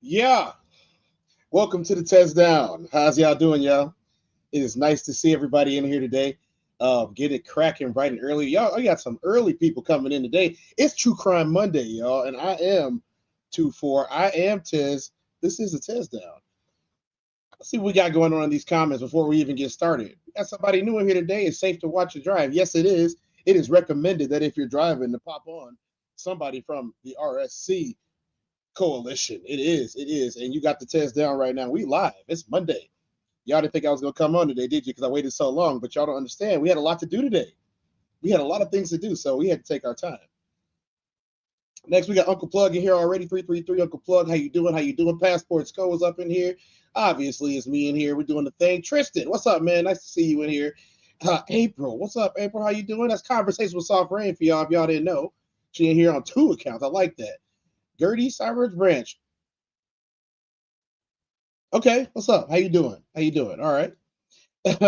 Yeah, welcome to the TezDown. How's y'all doing, y'all? It is nice to see everybody in here today. Get it cracking bright and early. Y'all, I got some early people coming in today. It's True Crime Monday, y'all, and I am 2-4. I am Tez. This is the TezDown. Let's see what we got going on in these comments before we even get started. We got somebody new in here today. It's safe to watch your drive. Yes, it is. It is recommended that if you're driving to pop on somebody from the RSC coalition. It is. And you got the TezDown right now. We live. It's Monday. Y'all didn't think I was going to come on today, did you? Because I waited so long, but y'all don't understand. We had a lot to do today. We had a lot of things to do, so we had to take our time. Next, we got Uncle Plug in here already. 333 Uncle Plug. How you doing? How you doing? Passport Sco is up in here. Obviously, it's me in here. We're doing the thing. Tristan, what's up, man? Nice to see you in here. April, what's up, April? How you doing? That's Conversation with Soft Rain for y'all if y'all didn't know. She in here on 2 accounts. I like that. Gertie Cybers Branch. Okay, what's up? How you doing? How you doing? All right.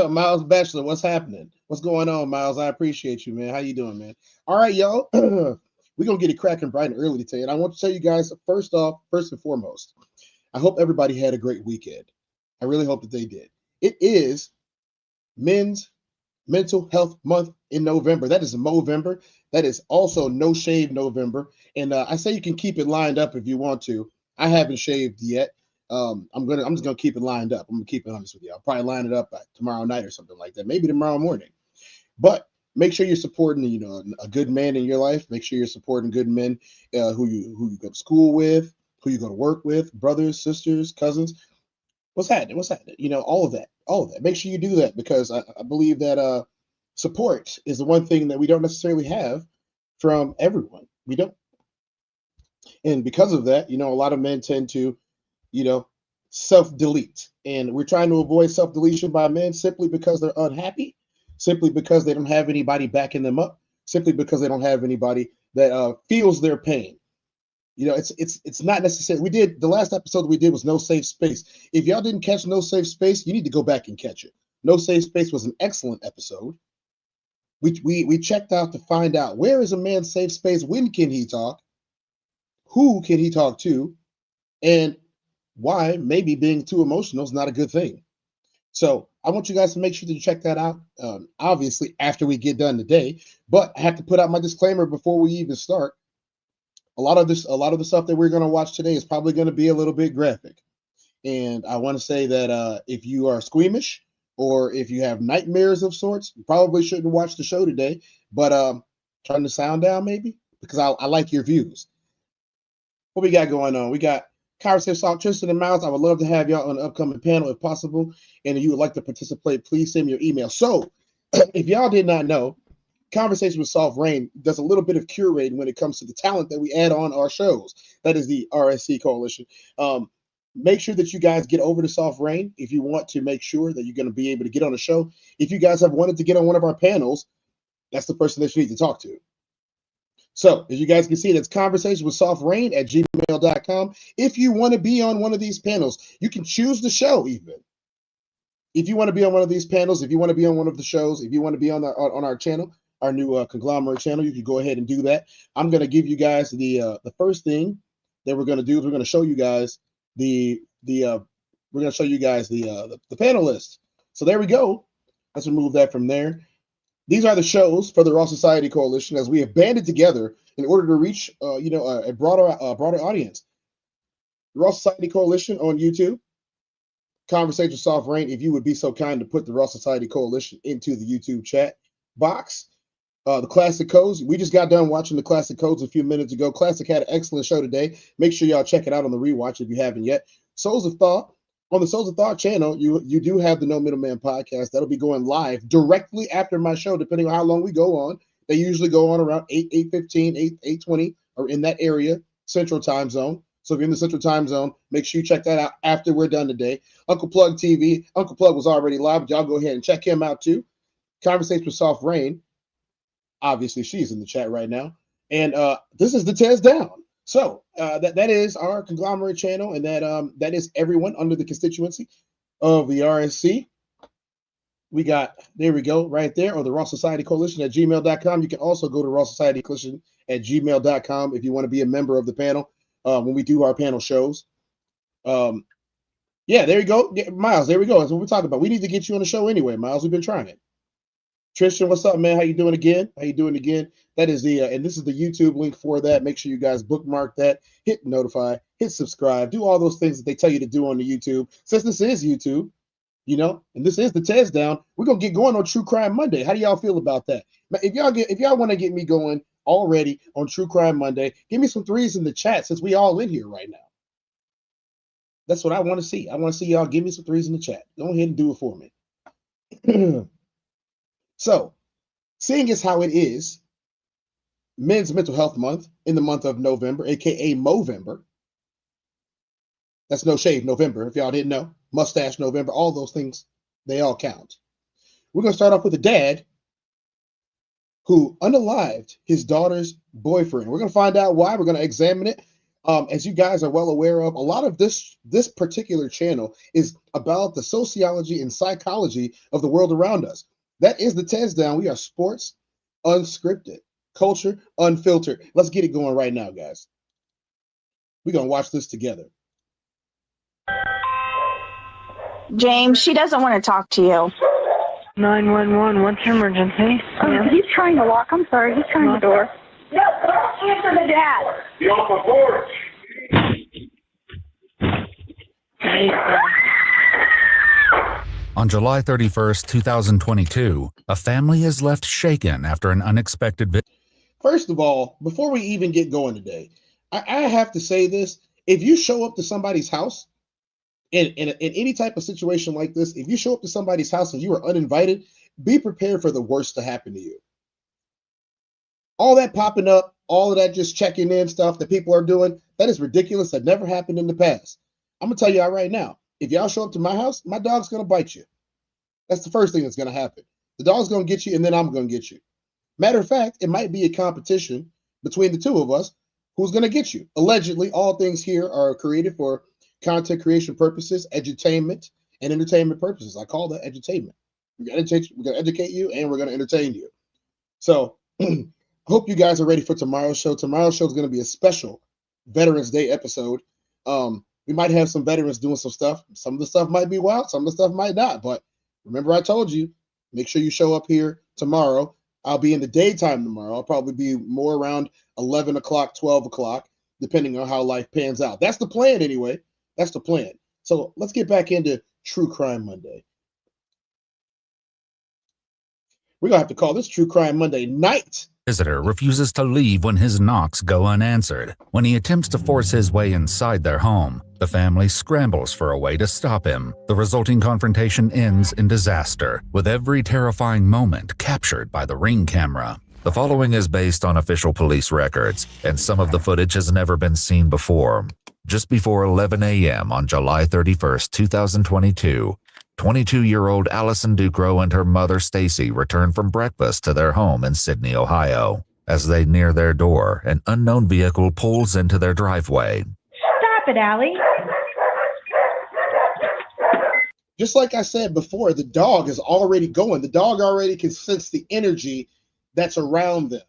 Miles Bachelor, what's happening? What's going on, Miles? I appreciate you, man. How you doing, man? All right, y'all. We're going to get it cracking bright and early today. And I want to tell you guys, first and foremost, I hope everybody had a great weekend. I really hope that they did. It is Men's Mental Health Month in November. That is Movember. That is also No Shave November. And I say you can keep it lined up if you want to. I haven't shaved yet. I'm just gonna keep it lined up. I'm gonna keep it honest with you. I'll probably line it up tomorrow night or something like that. Maybe tomorrow morning. But make sure you're supporting, a good man in your life. Make sure you're supporting good men who you go to school with, who you go to work with, brothers, sisters, cousins. What's happening? What's happening? All of that. Make sure you do that because I believe that support is the one thing that we don't necessarily have from everyone. We don't. And because of that, a lot of men tend to, self-delete. And we're trying to avoid self-deletion by men simply because they're unhappy, simply because they don't have anybody backing them up, simply because they don't have anybody that feels their pain. It's not necessary. We did the last episode we did was No Safe Space. If y'all didn't catch No Safe Space, you need to go back and catch it. No Safe Space was an excellent episode. We checked out to find out where is a man's safe space, when can he talk, who can he talk to, and why maybe being too emotional is not a good thing. So I want you guys to make sure to check that out. Obviously, after we get done today, but I have to put out my disclaimer before we even start. A lot of the stuff that we're going to watch today is probably going to be a little bit graphic, and I want to say that if you are squeamish or if you have nightmares of sorts, you probably shouldn't watch the show today. But turn the sound down maybe because I like your views. What we got going on? We got Conversation Soft, Tristan and Miles, I would love to have y'all on an upcoming panel if possible. And if you would like to participate, please send me your email. So, if y'all did not know, Conversation with Soft Rain does a little bit of curating when it comes to the talent that we add on our shows. That is the RSC Coalition. Make sure that you guys get over to Soft Rain if you want to make sure that you're going to be able to get on the show. If you guys have wanted to get on one of our panels, that's the person that you need to talk to. So, as you guys can see, that's Conversation with Soft Rain at gmail.com. If you want to be on one of these panels, you can choose the show even. If you want to be on one of these panels, if you want to be on one of the shows, if you want to be on our channel, our new conglomerate channel, you can go ahead and do that. I'm going to give you guys the first thing that we're going to do is we're going to show you guys the panel list. So there we go. Let's remove that from there. These are the shows for the Raw Society Coalition as we have banded together in order to reach a broader audience. The Raw Society Coalition on YouTube. Conversation Soft Rain, if you would be so kind to put the Raw Society Coalition into the YouTube chat box. The Classic Codes. We just got done watching the Classic Codes a few minutes ago. Classic had an excellent show today. Make sure y'all check it out on the rewatch if you haven't yet. Souls of Thought. On the Souls of Thought channel, you do have the No Middleman podcast. That'll be going live directly after my show, depending on how long we go on. They usually go on around 8:15, 8:20, or in that area, Central Time Zone. So if you're in the Central Time Zone, make sure you check that out after we're done today. Uncle Plug TV. Uncle Plug was already live, but y'all go ahead and check him out too. Conversation with Soft Rain. Obviously, she's in the chat right now. And this is the TezDown. So that is our conglomerate channel, and that is everyone under the constituency of the RSC. We got, there we go, right there, or the Raw Society Coalition at gmail.com. You can also go to Raw Society Coalition at gmail.com if you want to be a member of the panel when we do our panel shows. Yeah, there you go. Miles, there we go. That's what we're talking about. We need to get you on the show anyway, Miles. We've been trying it. Tristan, what's up, man? How you doing again? That is and this is the YouTube link for that. Make sure you guys bookmark that, hit notify, hit subscribe, do all those things that they tell you to do on the YouTube. Since this is YouTube, and this is the TezDown, we're gonna get going on True Crime Monday. How do y'all feel about that? If y'all want to get me going already on True Crime Monday, give me some threes in the chat since we all in here right now. That's what I want to see. I want to see y'all give me some threes in the chat. Go ahead and do it for me. So, seeing as how it is Men's Mental Health Month in the month of November, aka Movember. That's no shave November, if y'all didn't know. Mustache November, all those things, they all count. We're going to start off with a dad who unalived his daughter's boyfriend. We're going to find out why. We're going to examine it. As you guys are well aware of, a lot of this particular channel is about the sociology and psychology of the world around us. That is the TezDown. We are sports unscripted, culture unfiltered. Let's get it going right now, guys. We're going to watch this together. James, she doesn't want to talk to you. 911, what's your emergency? He's trying to lock. I'm sorry, he's trying the door. No, don't answer the dad. Get off the porch. On July 31st, 2022, a family is left shaken after an unexpected visit. First of all, before we even get going today, I have to say this. If you show up to somebody's house, in any type of situation like this, if you show up to somebody's house and you are uninvited, be prepared for the worst to happen to you. All that popping up, all of that just checking in stuff that people are doing, that is ridiculous. That never happened in the past. I'm going to tell y'all right now, if y'all show up to my house, my dog's going to bite you. That's the first thing that's going to happen. The dog's going to get you, and then I'm going to get you. Matter of fact, it might be a competition between the two of us who's going to get you. Allegedly, all things here are created for content creation purposes, edutainment, and entertainment purposes. I call that edutainment. We're going to educate you, and we're going to entertain you. So I hope you guys are ready for tomorrow's show. Tomorrow's show is going to be a special Veterans Day episode. We might have some veterans doing some stuff. Some of the stuff might be wild. Some of the stuff might not. But remember, I told you, make sure you show up here tomorrow. I'll be in the daytime tomorrow. I'll probably be more around 11 o'clock, 12 o'clock, depending on how life pans out. That's the plan anyway. That's the plan. So let's get back into True Crime Monday. We're going to have to call this True Crime Monday Night visitor refuses to leave when his knocks go unanswered. When he attempts to force his way inside their home, the family scrambles for a way to stop him. The resulting confrontation ends in disaster, with every terrifying moment captured by the Ring camera. The following is based on official police records, and some of the footage has never been seen before. Just before 11 a.m. on July 31st, 2022, 22-year-old Allison Ducro and her mother Stacy return from breakfast to their home in Sydney, Ohio. As they near their door, an unknown vehicle pulls into their driveway. Stop it, Allie. Just like I said before, the dog is already going. The dog already can sense the energy that's around them.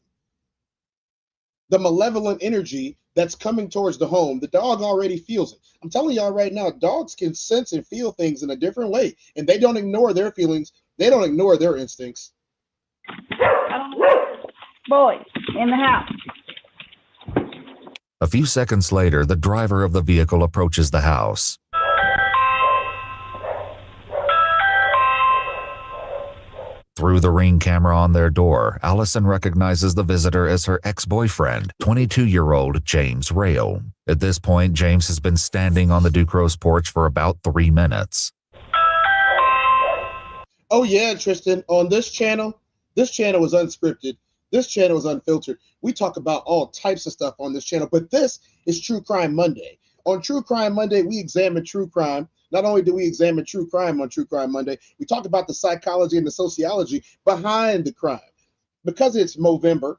The malevolent energy that's coming towards the home, the dog already feels it. I'm telling y'all right now, dogs can sense and feel things in a different way, and they don't ignore their feelings. They don't ignore their instincts. Boys, in the house. A few seconds later, the driver of the vehicle approaches the house. Through the Ring camera on their door, Allison recognizes the visitor as her ex-boyfriend, 22-year-old James Rail. At this point, James has been standing on the Ducros' porch for about 3 minutes. Oh yeah, Tristan, on this channel is unscripted. This channel is unfiltered. We talk about all types of stuff on this channel, but this is True Crime Monday. On True Crime Monday, we examine true crime. Not only do we examine true crime on True Crime Monday, we talk about the psychology and the sociology behind the crime. Because it's Movember,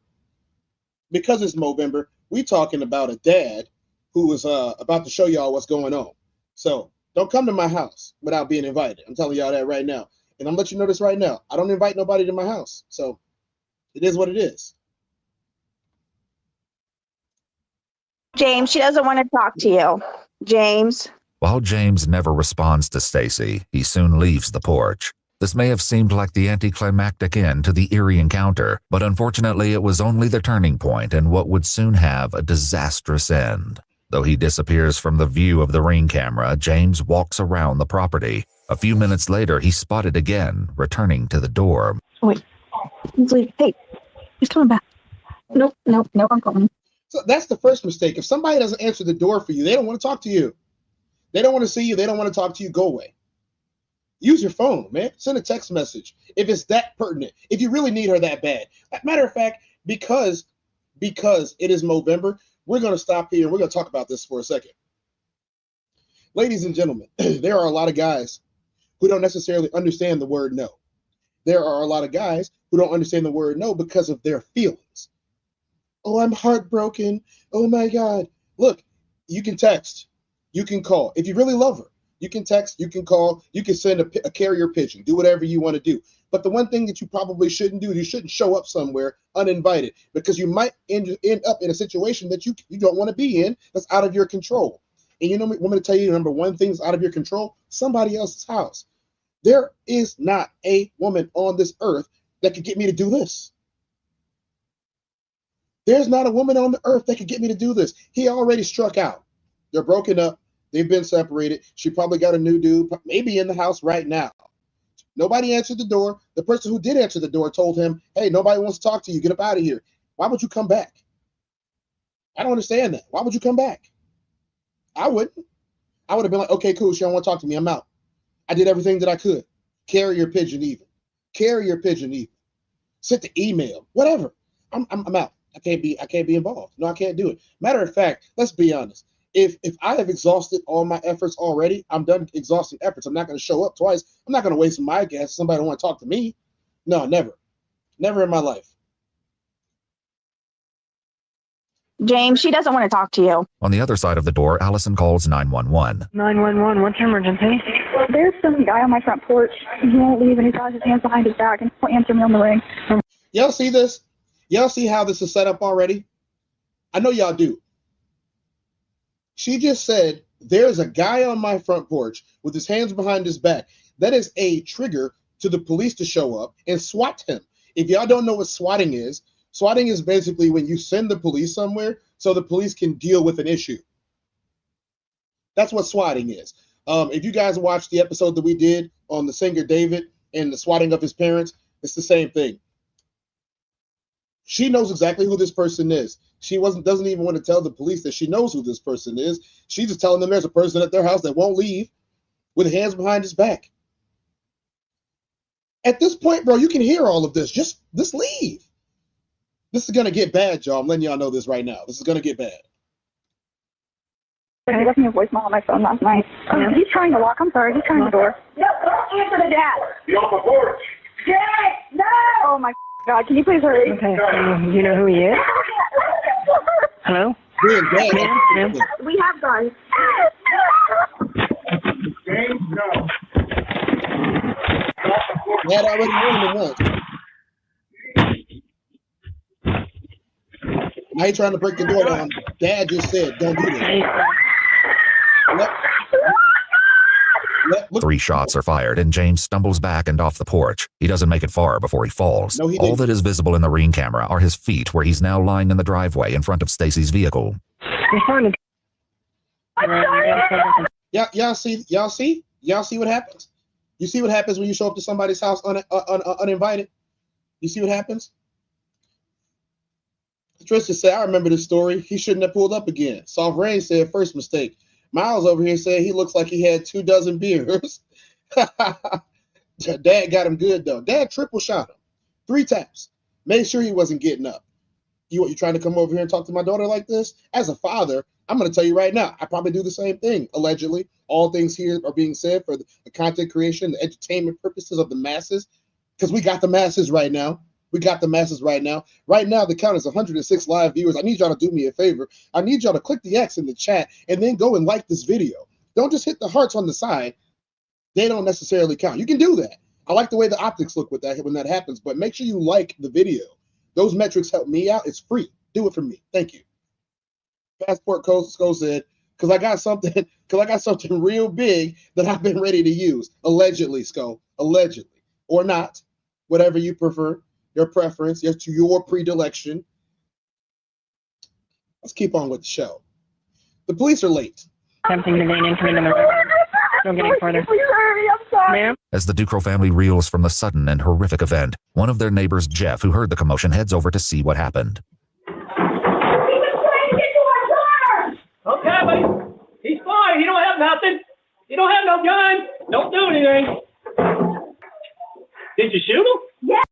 we talking about a dad who was about to show y'all what's going on. So don't come to my house without being invited. I'm telling y'all that right now. And I'm letting you know this right now. I don't invite nobody to my house. So it is what it is. James, she doesn't want to talk to you. James. While James never responds to Stacy, he soon leaves the porch. This may have seemed like the anticlimactic end to the eerie encounter, but unfortunately it was only the turning point in what would soon have a disastrous end. Though he disappears from the view of the Ring camera, James walks around the property. A few minutes later, he's spotted again, returning to the door. Wait, he's leaving. Hey, he's coming back. Nope, I'm coming. So that's the first mistake. If somebody doesn't answer the door for you, they don't want to talk to you. They don't want to see you. They don't want to talk to you. Go away. Use your phone, man. Send a text message if it's that pertinent. If you really need her that bad. Matter of fact, because it is Movember, we're going to stop here and we're going to talk about this for a second. Ladies and gentlemen, there are a lot of guys who don't necessarily understand the word no. There are a lot of guys who don't understand the word no because of their feelings. Oh, I'm heartbroken. Oh my God. Look, you can text. You can call. If you really love her, you can text, you can call, you can send a carrier pigeon, do whatever you want to do. But the one thing that you probably shouldn't do is you shouldn't show up somewhere uninvited, because you might end up in a situation that you don't want to be in, that's out of your control. And you know what I'm going to tell you, number one thing that's out of your control, somebody else's house. There is not a woman on this earth that could get me to do this. There's not a woman on the earth that could get me to do this. He already struck out. They're broken up. They've been separated. She probably got a new dude, maybe in the house right now. Nobody answered the door. The person who did answer the door told him, hey, nobody wants to talk to you. Get up out of here. Why would you come back? I don't understand that. Why would you come back? I wouldn't. I would have been like, okay, cool. She don't want to talk to me. I'm out. I did everything that I could. Carrier pigeon even. Carrier pigeon even. Sent the email. Whatever. I'm out. I can't be involved. No, I can't do it. Matter of fact, let's be honest. If I have exhausted all my efforts already, I'm done exhausting efforts. I'm not going to show up twice. I'm not going to waste my gas. Somebody don't want to talk to me. No, never. Never in my life. James, she doesn't want to talk to you. On the other side of the door, Allison calls 911. 911, what's your emergency? There's some guy on my front porch. He won't leave and he's got his hands behind his back and won't answer me on the ring. Y'all see this? Y'all see how this is set up already? I know y'all do. She just said, there's a guy on my front porch with his hands behind his back. That is a trigger to the police to show up and SWAT him. If y'all don't know what swatting is basically when you send the police somewhere so the police can deal with an issue. That's what swatting is. If you guys watched the episode that we did on the singer David and the swatting of his parents, it's the same thing. She knows exactly who this person is. She doesn't even want to tell the police that she knows who this person is. She's just telling them there's a person at their house that won't leave with hands behind his back. At this point, bro, you can hear all of this. Just leave. This is gonna get bad, y'all. I'm letting y'all know this right now. This is gonna get bad. He left me a voicemail on my phone last night. He's trying to lock. I'm sorry. He's trying the door. Yep, don't answer the dad. Get off the porch. Jared, no! Oh my God! Can you please hurry? Okay. Do you know who he is? Hello? Ma'am? We have guns. James, no. They had already warned him once. Now he's trying to break the door down. Dad just said, don't do that. Look. 3 shots are fired, and James stumbles back and off the porch. He doesn't make it far before he falls. No, he All didn't. that is visible in the ring camera are his feet, where he's now lying in the driveway in front of Stacy's vehicle. Y'all see what happens? You see what happens when you show up to somebody's house uninvited? You see what happens? Tristan said, I remember this story. He shouldn't have pulled up again. Soft Rain said, first mistake. Miles over here said he looks like he had 2 dozen beers. Dad got him good, though. Dad triple shot him 3 taps. Made sure he wasn't getting up. You trying to come over here and talk to my daughter like this? As a father, I'm going to tell you right now, I probably do the same thing, allegedly. All things here are being said for the content creation, the entertainment purposes of the masses, because we got the masses right now. We got the masses right now. Right now, the count is 106 live viewers. I need y'all to do me a favor. I need y'all to click the X in the chat and then go and like this video. Don't just hit the hearts on the side. They don't necessarily count. You can do that. I like the way the optics look with that when that happens, but make sure you like the video. Those metrics help me out. It's free. Do it for me. Thank you. Passport Code said, because I got something real big that I've been ready to use. Allegedly, Sco. Allegedly. Or not. Whatever you prefer. Your preference, your predilection. Let's keep on with the show. The police are late. Attempting to gain entry into the room. Don't get any further. Please hurry. I'm sorry. Ma'am? As the Ducro family reels from the sudden and horrific event, one of their neighbors, Jeff, who heard the commotion, heads over to see what happened. He was trying to get to our car! Okay, buddy. He's fine. He don't have nothing. He don't have no gun. Don't do anything. Did you shoot him? Yes.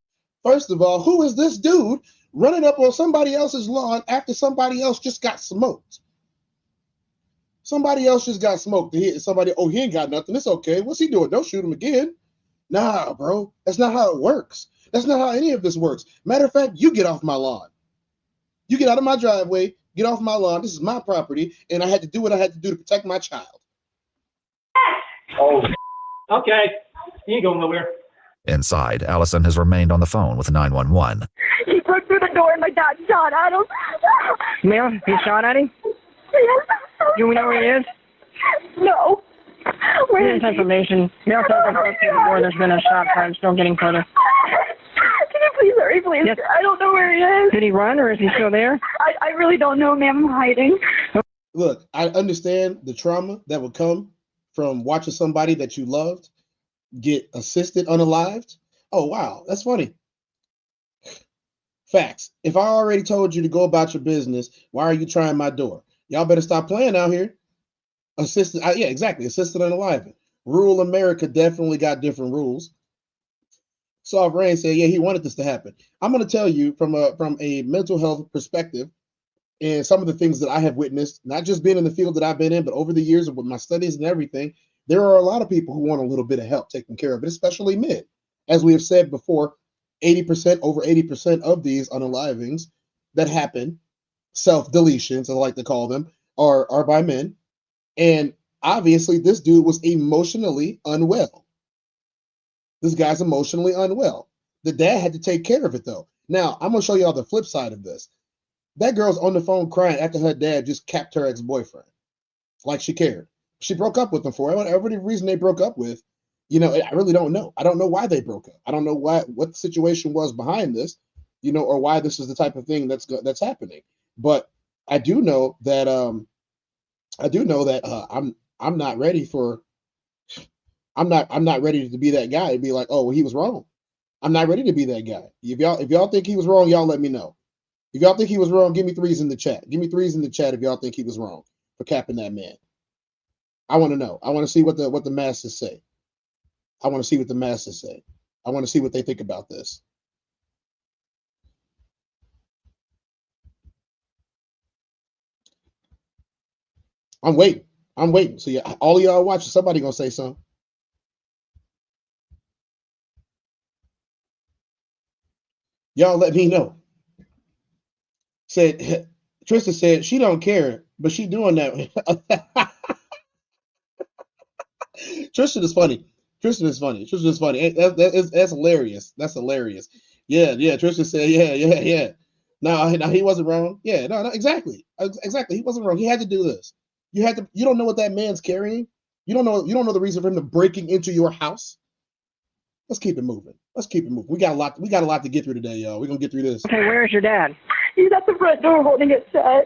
First of all, who is this dude running up on somebody else's lawn after somebody else just got smoked? Somebody else just got smoked. He ain't got nothing. It's okay. What's he doing? Don't shoot him again. Nah, bro. That's not how it works. That's not how any of this works. Matter of fact, you get off my lawn. You get out of my driveway, get off my lawn. This is my property, and I had to do what I had to do to protect my child. Oh, Okay. He ain't going nowhere. Inside, Allison has remained on the phone with 911. He broke through the door and my dad shot at him. Ma'am, you shot at him? Do we know where he is? No. Where Here's is he? information. Male tells us before there's been a shot fired. Don't get any further. Can you please hurry, please? Yes. I don't know where he is. Did he run or is he still there? I really don't know, ma'am. I'm hiding. Look, I understand the trauma that would come from watching somebody that you loved get assisted unalived. Oh, wow. That's funny. Facts. If I already told you to go about your business, why are you trying my door? Y'all better stop playing out here. Assisted, yeah, exactly. Assisted unaliving. Rural America definitely got different rules. Soft Rain said, yeah, he wanted this to happen. I'm going to tell you from a mental health perspective and some of the things that I have witnessed, not just being in the field that I've been in, but over the years with my studies and everything, there are a lot of people who want a little bit of help taking care of it, especially men. As we have said before, 80%, over 80% of these unalivings that happen, self-deletions, as I like to call them, are by men. And obviously, this dude was emotionally unwell. This guy's emotionally unwell. The dad had to take care of it, though. Now, I'm going to show y'all the flip side of this. That girl's on the phone crying after her dad just capped her ex-boyfriend. Like she cared. She broke up with him for whatever reason they broke up with. You know, I really don't know. I don't know why they broke up. I don't know what the situation was behind this, you know, or why this is the type of thing that's happening. But I do know that I'm not ready for. I'm not ready to be that guy and be like, oh, well, he was wrong. I'm not ready to be that guy. If y'all think he was wrong, y'all let me know. If y'all think he was wrong, give me threes in the chat. Give me threes in the chat if y'all think he was wrong for capping that man. I want to know. I want to see what the masses say. I want to see what the masses say. I want to see what they think about this. I'm waiting. I'm waiting. So yeah, all of y'all watching, somebody gonna say something. Y'all let me know. Said Tristan said she don't care, but she doing that. Tristan is funny. Tristan is funny. Tristan is funny. That's hilarious. That's hilarious. Yeah. Tristan said, yeah. No, he wasn't wrong. Yeah, no, exactly. Exactly. He wasn't wrong. He had to do this. You don't know what that man's carrying. You don't know the reason for him to breaking into your house. Let's keep it moving. We got a lot to get through today, y'all. We're gonna get through this. Okay, where's your dad? He's at the front door holding it shut.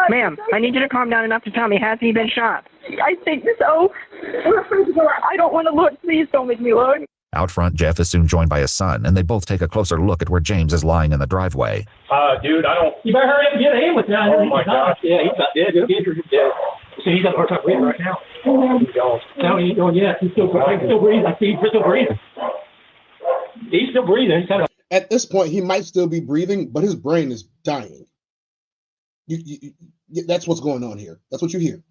Ma'am, I need you to calm down enough to tell me, has he been shot? I think so. I don't want to look. Please don't make me look. Out front, Jeff is soon joined by his son, and they both take a closer look at where James is lying in the driveway. Dude, I don't. You better hurry up and get an ambulance down here. Oh my gosh. Yeah, he's not dead. He's dead. So he's at our breathing right now. No, he's doing. Yeah, he's still breathing. I see he's still breathing. He's still breathing. He's kind of. At this point, he might still be breathing, but his brain is dying. That's what's going on here. That's what you hear.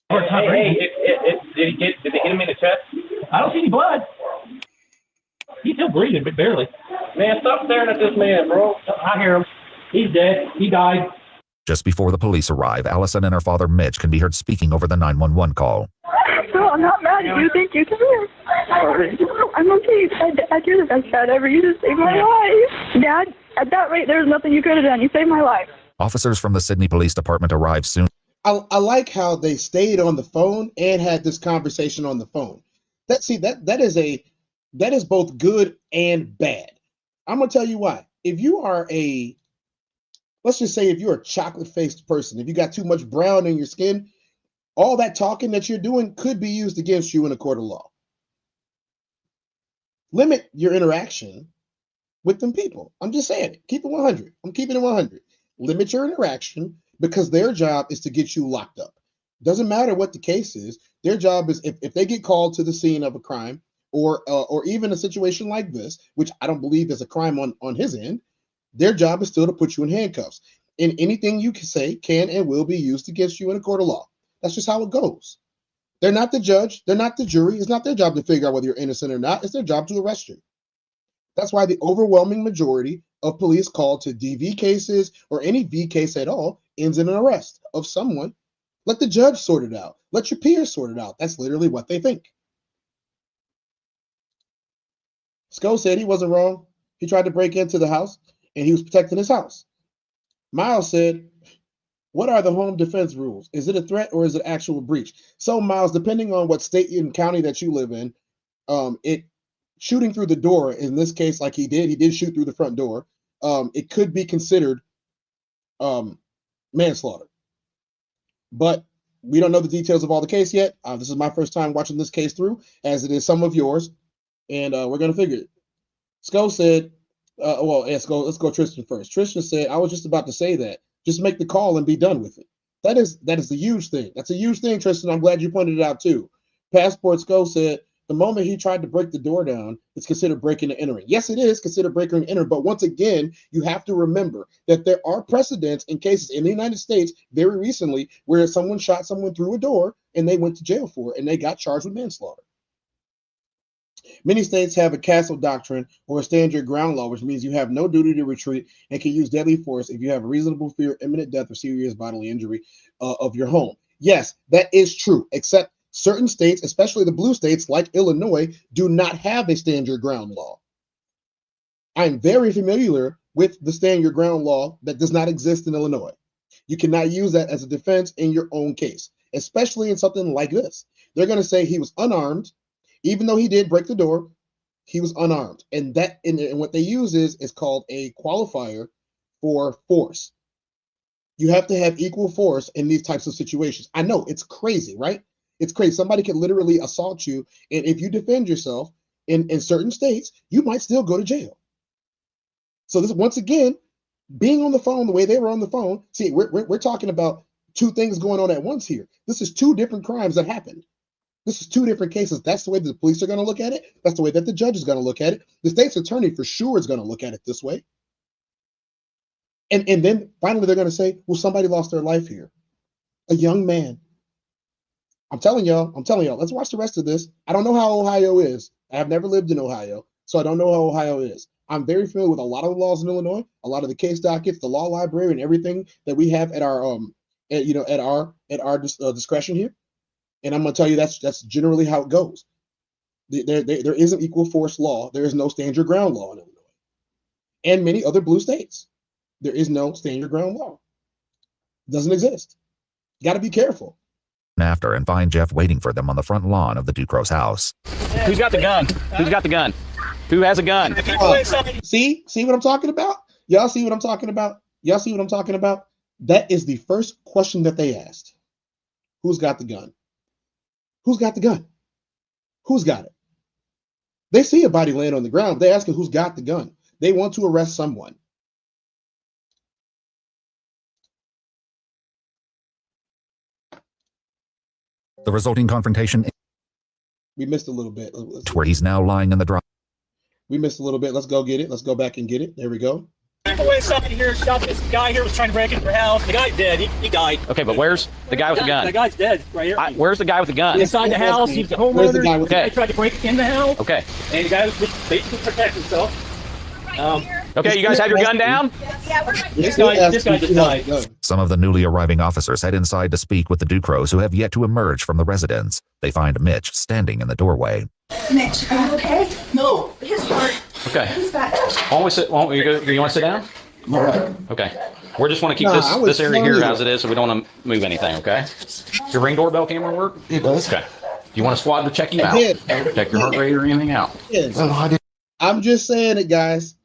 Hey, did they hit him in the chest? I don't see any blood. He's still breathing, but barely. Man, stop staring at this man, bro. I hear him. He's dead. He died. Just before the police arrive, Allison and her father Mitch can be heard speaking over the 911 call. No, I'm not mad at you. Thank you. Come here. I'm okay. Dad, you're the best dad ever. You just saved my life. Dad, at that rate, there's nothing you could have done. You saved my life. Officers from the Sydney Police Department arrive soon. I like how they stayed on the phone and had this conversation on the phone. That is both good and bad. I'm gonna tell you why. If you are let's just say if you're a chocolate-faced person, if you got too much brown in your skin, all that talking that you're doing could be used against you in a court of law. Limit your interaction with them people. I'm just saying it. Keep it 100. I'm keeping it 100. Limit your interaction because their job is to get you locked up. Doesn't matter what the case is. Their job is if they get called to the scene of a crime or even a situation like this, which I don't believe is a crime on his end, their job is still to put you in handcuffs. And anything you can say can and will be used against you in a court of law. That's just how it goes. They're not the judge. They're not the jury. It's not their job to figure out whether you're innocent or not. It's their job to arrest you. That's why the overwhelming majority of police called to DV cases or any V case at all ends in an arrest of someone. Let the judge sort it out. Let your peers sort it out. That's literally what they think. Sko said he wasn't wrong. He tried to break into the house and he was protecting his house. Miles said, what are the home defense rules? Is it a threat or is it actual breach? So Miles, depending on what state and county that you live in, shooting through the door, in this case, like he did shoot through the front door. It could be considered manslaughter. But we don't know the details of all the case yet. This is my first time watching this case through, as it is some of yours, and we're going to figure it. Sko said, let's go Tristan first. Tristan said, I was just about to say that. Just make the call and be done with it. That is the huge thing. That's a huge thing, Tristan. I'm glad you pointed it out too. Passport Sko said, the moment he tried to break the door down, it's considered breaking and entering. Yes, it is considered breaking and entering. But once again, you have to remember that there are precedents in cases in the United States very recently where someone shot someone through a door and they went to jail for it and they got charged with manslaughter. Many states have a castle doctrine or a stand your ground law, which means you have no duty to retreat and can use deadly force if you have a reasonable fear of imminent death or serious bodily injury of your home. Yes, that is true, except certain states, especially the blue states like Illinois, do not have a stand your ground law. I'm very familiar with the stand your ground law that does not exist in Illinois. You cannot use that as a defense in your own case, especially in something like this. They're going to say he was unarmed. Even though he did break the door, he was unarmed. And what they use is called a qualifier for force. You have to have equal force in these types of situations. I know it's crazy, right? It's crazy. Somebody can literally assault you. And if you defend yourself in certain states, you might still go to jail. So this, once again, being on the phone the way they were on the phone. See, we're talking about two things going on at once here. This is two different crimes that happened. This is two different cases. That's the way the police are going to look at it. That's the way that the judge is going to look at it. The state's attorney for sure is going to look at it this way. And then finally they're going to say, well, somebody lost their life here. A young man. I'm telling y'all, let's watch the rest of this. I don't know how Ohio is. I have never lived in Ohio, so I don't know how Ohio is. I'm very familiar with a lot of the laws in Illinois, a lot of the case dockets, the law library, and everything that we have at our at our discretion here. And I'm going to tell you that's generally how it goes. There isn't equal force law. There is no stand your ground law in Illinois, and many other blue states. There is no stand your ground law. It doesn't exist. You got to be careful. After and find Jeff waiting for them on the front lawn of the Ducros house. Who's got the gun? Who's got the gun? Who has a gun? See what I'm talking about? Y'all see what I'm talking about? Y'all see what I'm talking about? That is the first question that they asked. Who's got the gun? Who's got the gun? Who's got it? They see a body laying on the ground. They're asking who's got the gun. They want to arrest someone. The resulting confrontation We missed a little bit. where he's now lying in the driveway. We missed a little bit. Let's go get it. Let's go back and get it. There we go. Somebody here shot this guy here was trying to break into your house. The guy's dead. He died. Okay, but where's the guy with the gun? The guy's dead right here. Where's the guy with the gun? Inside the house. He's the Where's the homeowner. guy with The guy Okay. tried to break in the house. Okay. And the guy was just basically protect himself. Okay, you guys have your gun down? This guy just died. Some of the newly arriving officers head inside to speak with the Ducros, who have yet to emerge from the residence. They find Mitch standing in the doorway. Mitch, are you okay? No, his heart. Okay. He's back. Why don't we sit? You want to sit down? All right. Okay. We just want to keep Nah, I was this area here telling you. as it is, so we don't want to move anything. Okay. Does your Ring doorbell camera work? It does. Okay. Do you want a squad to check you I out? did. Check your heart rate or anything out? Yes. No, I did. I'm just saying it, guys.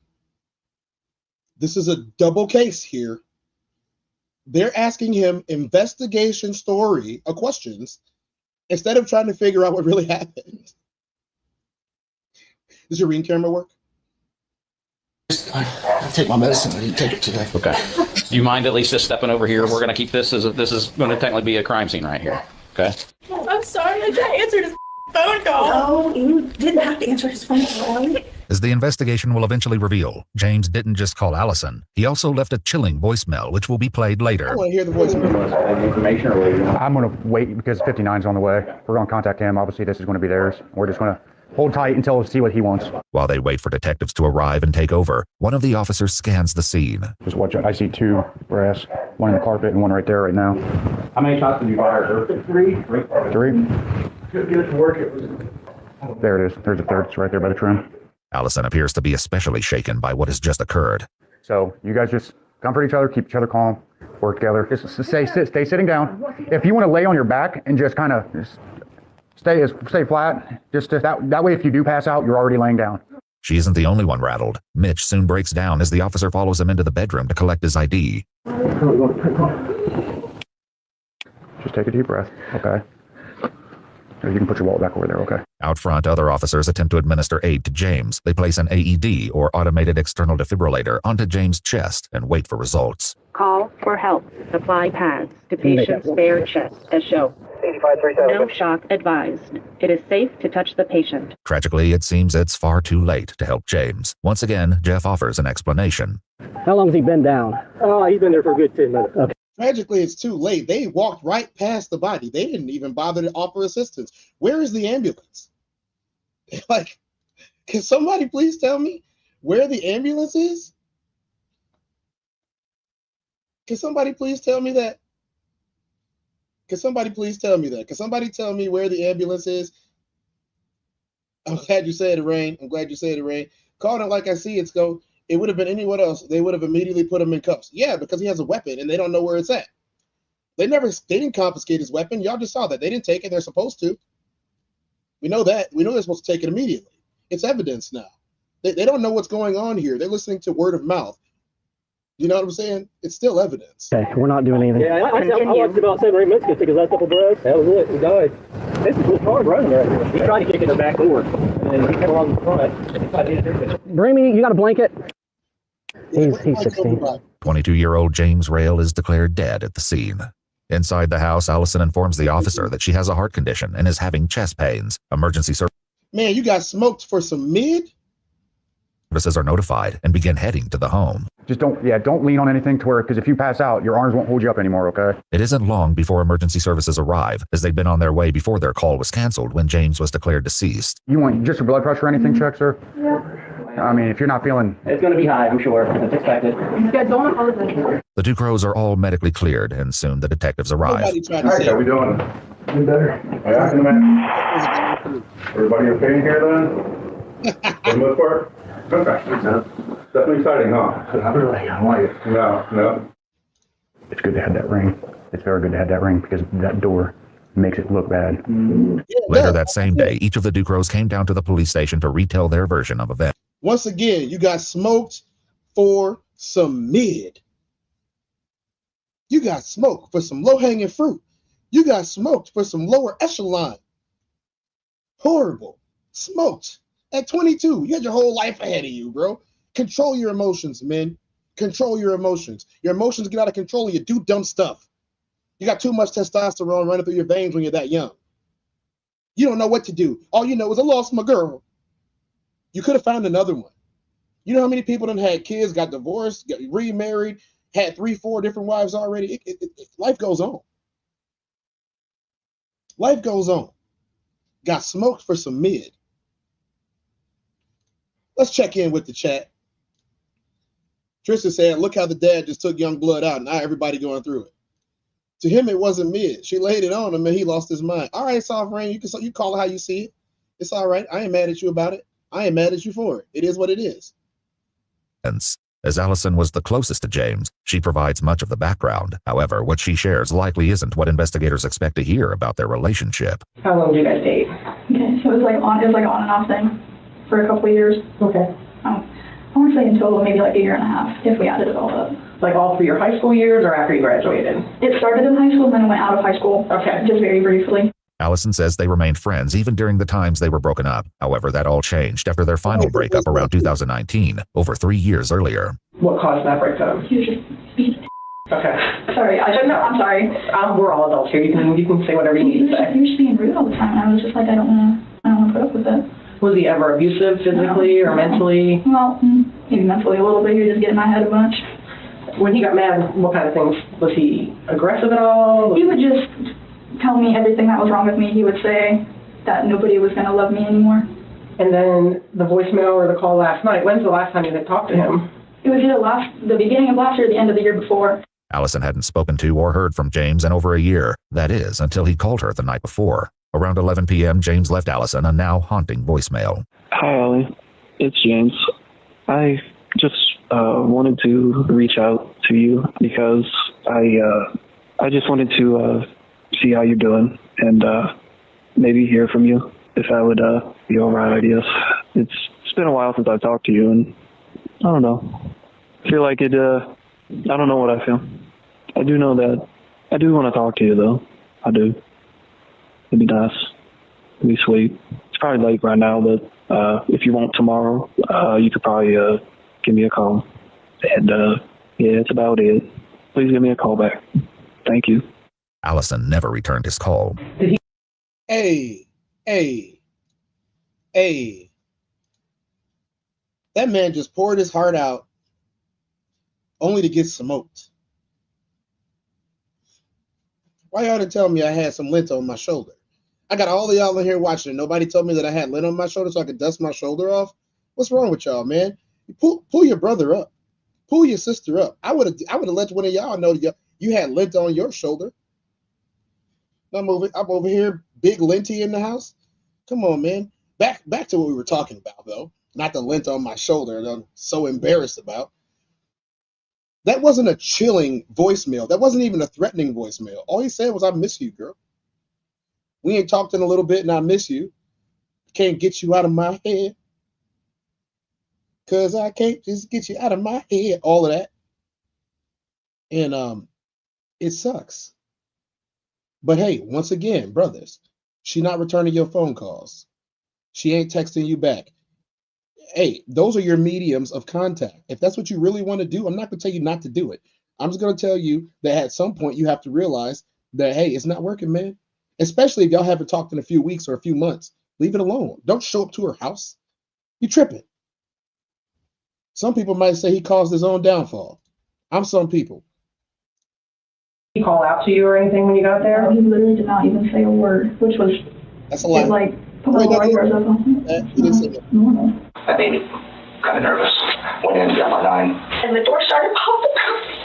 This is a double case here. They're asking him investigation story of questions instead of trying to figure out what really happened. Does your Ring camera work? I take my medicine. I didn't take it today. Okay. Do you mind at least just stepping over here? We're going to keep this as this is going to technically be a crime scene right here. Okay. I'm sorry, I just answered his phone call. Oh, you didn't have to answer his phone call. As the investigation will eventually reveal, James didn't just call Allison. He also left a chilling voicemail, which will be played I later. want to hear the voicemail. I'm going to wait because 59's on the way. We're going to contact him. Obviously, this is going to be theirs. We're just going to hold tight until we see what he wants. While they wait for detectives to arrive and take over, one of the officers scans the scene. Just watch it. I see two brass, one in the carpet and one right there right now. How many shots did you fire? Three. Couldn't get it to work. It was. There it is. There's a third. It's right there by the trim. Allison appears to be especially shaken by what has just occurred. So you guys just comfort each other, keep each other calm, work together. Just stay sitting down. If you want to lay on your back and just kind of stay flat, just that way if you do pass out, you're already laying down. She isn't the only one rattled. Mitch soon breaks down as the officer follows him into the bedroom to collect his ID. Just take a deep breath, okay? You can put your wallet back over there, okay? Out front, other officers attempt to administer aid to James. They place an AED, or automated external defibrillator, onto James' chest and wait for results. Call for help. Supply pads to patient's bare chest as shown. No shock advised. It is safe to touch the patient. Tragically, it seems it's far too late to help James. Once again, Jeff offers an explanation. How long has he been down? Oh, he's been there for a good 10 minutes. Okay. Tragically, it's too late. They walked right past the body. They didn't even bother to offer assistance. Where is the ambulance? Like, can somebody please tell me where the ambulance is? Can somebody please tell me that? Can somebody please tell me that? Can somebody tell me where the ambulance is? I'm glad you said it, Rain. I'm glad you said it, Rain. Calling it like I see it, go. It would have been anyone else. They would have immediately put him in cuffs. Yeah, because he has a weapon and they don't know where it's at. They didn't confiscate his weapon. Y'all just saw that. They didn't take it. They're supposed to. We know that. We know they're supposed to take it immediately. It's evidence now. They don't know what's going on here. They're listening to word of mouth. You know what I'm saying? It's still evidence. Okay, we're not doing anything. Yeah, I watched about 7 or 8 minutes ago. Took his last couple breaths. That was it. He died. This is his car running right here. He tried to kick in the back door, and he came along the front. Bring me, you got a blanket? He's 16. 22-year-old James Rail is declared dead at the scene. Inside the house, Allison informs the officer that she has a heart condition and is having chest pains. Emergency Man, you got smoked for some mid? services are notified and begin heading to the home. Just don't lean on anything to where, because if you pass out, your arms won't hold you up anymore, okay? It isn't long before emergency services arrive, as they'd been on their way before their call was canceled when James was declared deceased. You want just your blood pressure or anything checked, sir? Yeah. I mean, if you're not feeling... It's going to be high, I'm sure. That's expected. The two crows are all medically cleared, and soon the detectives arrive. All right, how we doing? Doing better. Everybody okay in here then? For the most part? Okay. Definitely exciting, huh? Not really, I don't like it. No. It's good to have that ring. It's very good to have that ring because that door makes it look bad. Later that same day, each of the Ducros came down to the police station to retell their version of events. Once again, you got smoked for some mid. You got smoked for some low-hanging fruit. You got smoked for some lower echelon. Horrible. Smoked. At 22, you had your whole life ahead of you, bro. Control your emotions, man. Control your emotions. Your emotions get out of control and you do dumb stuff. You got too much testosterone running through your veins when you're that young. You don't know what to do. All you know is I lost my girl. You could have found another one. You know how many people done had kids, got divorced, got remarried, had 3, 4 different wives already? Life goes on. Life goes on. Got smoked for some mid. Let's check in with the chat. Tristan said, look how the dad just took young blood out. Now everybody going through it. To him, it wasn't mid. She laid it on him and he lost his mind. All right, Soft Rain, you call it how you see it. It's all right. I ain't mad at you about it. I ain't mad at you for it. It is what it is. As Allison was the closest to James, she provides much of the background. However, what she shares likely isn't what investigators expect to hear about their relationship. How long did you guys date? Okay, so it was like on and off thing for a couple of years. Okay. I want to say in total maybe like a year and a half if we added it all up. Like all through your high school years or after you graduated? It started in high school and then went out of high school. Okay. Just very briefly. Allison says they remained friends even during the times they were broken up. However, that all changed after their final breakup around 2019, over 3 years earlier. What caused that breakup? He was just being Okay. Sorry, I'm sorry. We're all adults here. You can say whatever you need to say. He was just being rude all the time. And I was just like, I don't want to put up with it. Was he ever abusive physically or mentally? Well, maybe mentally a little bit. He was just getting in my head a bunch. When he got mad, what kind of things? Was he aggressive at all? He would just tell me everything that was wrong with me. He would say that nobody was going to love me anymore. And then the voicemail or the call last night, when's the last time you had talked to him? It was either the beginning of last year or the end of the year before. Allison hadn't spoken to or heard from James in over a year. That is, until he called her the night before. Around 11 p.m., James left Allison a now haunting voicemail. Hi, Ollie. It's James. I just wanted to reach out to you because I just wanted to see how you're doing and maybe hear from you if that would be all right, I guess. It's been a while since I talked to you, and I don't know. I feel like it, I don't know what I feel. I do know that I do want to talk to you, though. I do. It'd be nice. It'd be sweet. It's probably late right now, but if you want tomorrow, you could probably give me a call. And yeah, that's about it. Please give me a call back. Thank you. Allison never returned his call. Hey. That man just poured his heart out only to get smoked. Why y'all didn't tell me I had some lint on my shoulder? I got all of y'all in here watching and nobody told me that I had lint on my shoulder so I could dust my shoulder off. What's wrong with y'all, man? Pull your brother up. Pull your sister up. I would have let one of y'all know you had lint on your shoulder. I'm over here, big linty in the house. Come on, man. Back to what we were talking about, though. Not the lint on my shoulder that I'm so embarrassed about. That wasn't a chilling voicemail. That wasn't even a threatening voicemail. All he said was, I miss you, girl. We ain't talked in a little bit and I miss you. Can't get you out of my head. Cause I can't just get you out of my head. All of that. And it sucks. But hey, once again, brothers, she not returning your phone calls. She ain't texting you back. Hey, those are your mediums of contact. If that's what you really want to do, I'm not going to tell you not to do it. I'm just going to tell you that at some point you have to realize that, hey, it's not working, man. Especially if y'all haven't talked in a few weeks or a few months. Leave it alone. Don't show up to her house. You tripping. Some people might say he caused his own downfall. I'm some people. He call out to you or anything when you got there? He literally did not even say a word, which was that's a lie. Like, he didn't say normal. That made me kind of nervous. Went in, got my 9. And the door started popping open.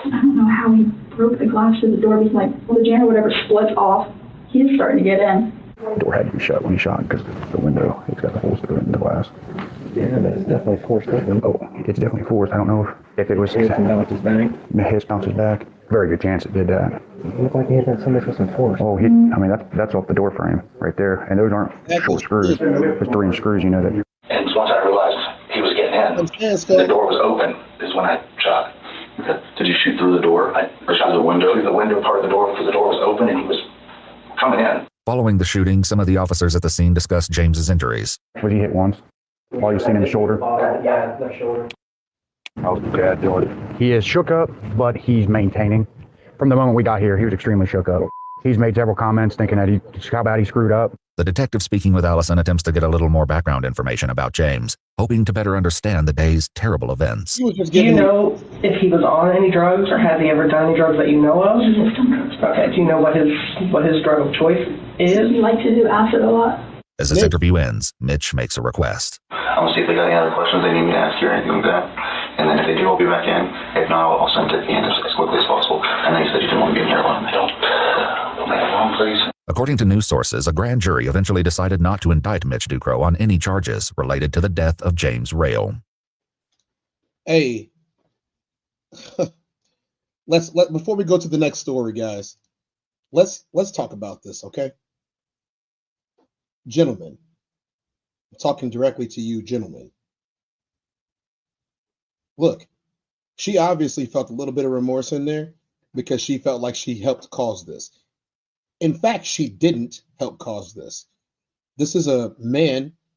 I don't know how he broke the glass to the door. Because like, well, the jam or whatever splits off. He's starting to get in. The door had to be shut when he shot because the window, it's got the holes that are in the glass. Yeah, but it's definitely forced open. Oh, it's definitely forced. I don't know if it was his bounces back. His bounces back. Very good chance it did that. It looked like he hit somebody with some force. Oh, I mean, that's off the door frame right there. And those aren't short screws. There's 3-inch screws, you know that. And once I realized he was getting in, the door was open, is when I shot. Did you shoot through the door? I shot through the window. The window part of the door, because the door was open and he was coming in. Following the shooting, some of the officers at the scene discussed James's injuries. Was he hit once? While you seen in the shoulder? Yeah, the shoulder. How's the dad doing? He is shook up, but he's maintaining. From the moment we got here, he was extremely shook up. He's made several comments thinking that how bad he screwed up. The detective speaking with Allison attempts to get a little more background information about James, hoping to better understand the day's terrible events. Do you know if he was on any drugs or has he ever done any drugs that you know of? Okay, do you know what his drug of choice is? He likes to do acid a lot. As this interview ends, Mitch makes a request. I'll see if they got any other questions they need me to ask you or anything like that. And then if they do, I'll be back in. If not, I'll send it in as quickly as possible. And then you said you didn't want to be in here alone. Don't make it wrong, please. According to news sources, a grand jury eventually decided not to indict Mitch Ducro on any charges related to the death of James Rail. Hey, before we go to the next story, guys, let's talk about this, okay? Gentlemen, I'm talking directly to you, gentlemen. Look, she obviously felt a little bit of remorse in there because she felt like she helped cause this. In fact, she didn't help cause this. This is a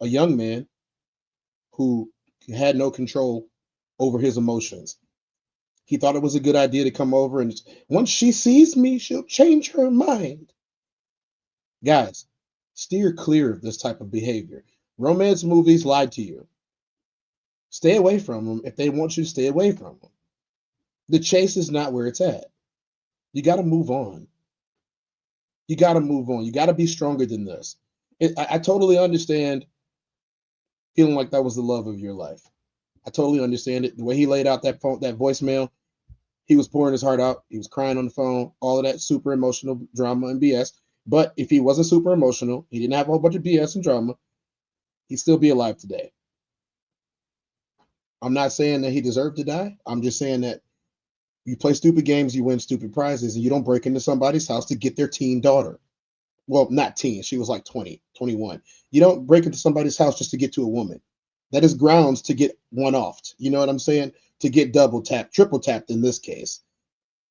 young man, who had no control over his emotions. He thought it was a good idea to come over, and once she sees me, she'll change her mind. Guys, steer clear of this type of behavior. Romance movies lied to you. Stay away from them if they want you to stay away from them. The chase is not where it's at. You got to move on. You got to move on. You got to be stronger than this. I totally understand feeling like that was the love of your life. I totally understand it. The way he laid out that voicemail, he was pouring his heart out. He was crying on the phone, all of that super emotional drama and BS. But if he wasn't super emotional, he didn't have a whole bunch of BS and drama, he'd still be alive today. I'm not saying that he deserved to die. I'm just saying that you play stupid games, you win stupid prizes, and you don't break into somebody's house to get their teen daughter. Well, not teen. She was like 20, 21. You don't break into somebody's house just to get to a woman. That is grounds to get one-offed. You know what I'm saying? To get double tapped, triple tapped in this case,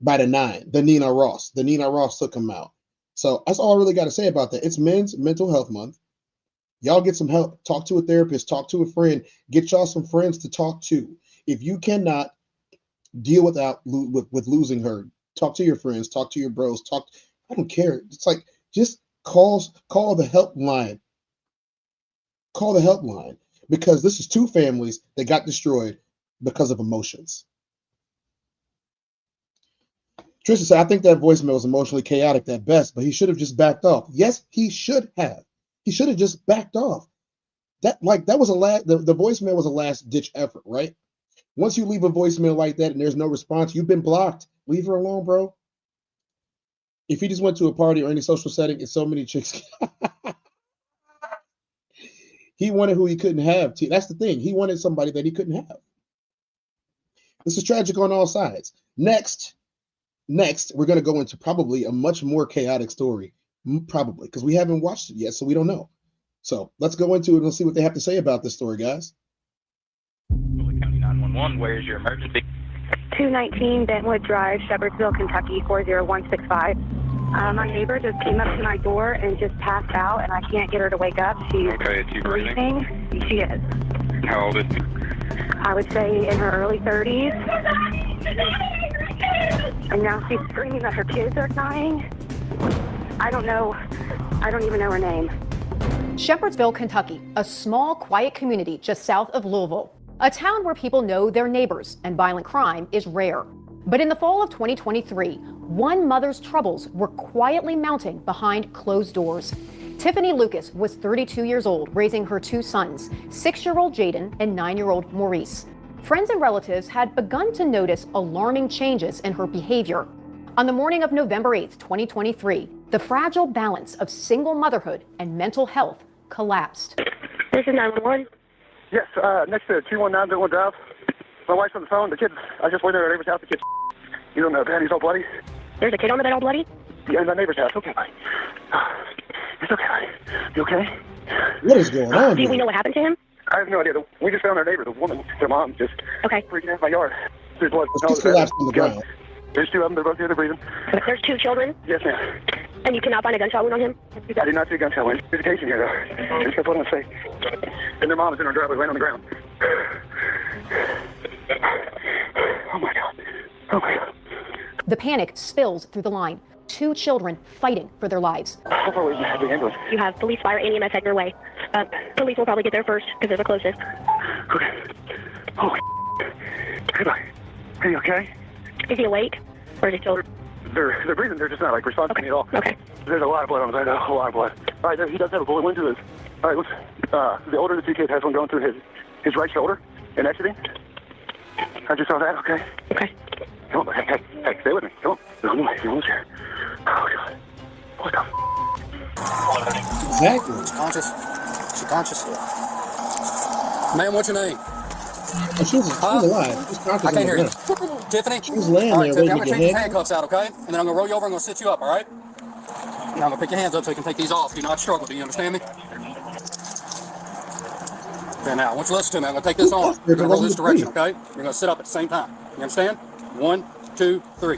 by the 9, the Nina Ross. The Nina Ross took him out. So that's all I really got to say about that. It's Men's Mental Health Month. Y'all get some help. Talk to a therapist. Talk to a friend. Get y'all some friends to talk to. If you cannot deal with losing her, talk to your friends. Talk to your bros. I don't care. It's like just call the helpline. Call the helpline, because this is 2 families that got destroyed because of emotions. Tristan said, I think that voicemail was emotionally chaotic at best, but he should have just backed off. Yes, he should have. He should have just backed off. That was the voicemail was a last ditch effort, right? Once you leave a voicemail like that and there's no response, you've been blocked. Leave her alone, bro. If he just went to a party or any social setting and so many chicks, he wanted who he couldn't have. That's the thing. He wanted somebody that he couldn't have. This is tragic on all sides. Next, we're going to go into probably a much more chaotic story, probably, because we haven't watched it yet, so we don't know. So let's go into it and let's see what they have to say about this story, guys. County 911, where is your emergency? 219 Bentwood Drive, Shepherdsville, Kentucky, 40165. My neighbor just came up to my door and just passed out, and I can't get her to wake up. She's Okay, is she breathing? She is. How old is she? I would say in her early 30s. And now she's screaming that her kids are dying. I don't know. I don't even know her name. Shepherdsville, Kentucky, a small, quiet community just south of Louisville. A town where people know their neighbors and violent crime is rare. But in the fall of 2023, one mother's troubles were quietly mounting behind closed doors. Tiffany Lucas was 32 years old, raising her two sons, 6-year-old Jaden and 9-year-old Maurice. Friends and relatives had begun to notice alarming changes in her behavior. On the morning of November 8th, 2023, the fragile balance of single motherhood and mental health collapsed. This is 911. Yes, next to 219 Billwood Drive. My wife's on the phone. The kids, I just went to our neighbor's house. The kid's, you don't know, Dad, he's all bloody. There's a kid on the bed all bloody? Yeah, in my neighbor's house. Okay, buddy. It's okay, buddy. You okay? What is going on? Do we know what happened to him? I have no idea. We just found our neighbor, the woman, their mom, just freaking out in my yard. There's blood. She's collapsed on the ground. There's two of them. They're both here. They're breathing. There's two children? Yes, ma'am. And you cannot find a gunshot wound on him? I did not see a gunshot wound. There's a case in here, though. Just got blood on his face. And their mom is in our driveway laying on the ground. Oh, my God. Oh, my God. The panic spills through the line. Two children fighting for their lives. How far away is the ambulance? You have police, fire, and EMS heading your way. Police will probably get there first because they're the closest. Okay. Oh, hey, buddy. Are you okay? Is he awake? Or is he still... They're breathing. They're just not, like, responding to me at all. Okay. There's a lot of blood on his head. A lot of blood. All right, he does have a bullet wound to his... All right, let's... the older of the two kids has one going through his right shoulder and exiting. I just saw that, okay? Okay. Come on, hey, stay with me. Come on. There's no way. You're almost here. Oh, God. What the Exactly. She's conscious. She's conscious. Ma'am, what's your name? Oh, she's alive. She's conscious. I can't hear you. Tiffany? She's laying all right, there Tiffany, I'm waiting going to to take get your handcuffs out, okay? And then I'm going to roll you over and I'm going to sit you up, all right? Now I'm going to pick your hands up so you can take these off. Do not struggle. Do you understand me? Okay, now, I want you to listen to me. I'm going to take this on. We're going to roll this direction, okay? We're going to sit up at the same time. You understand? 1, 2, 3.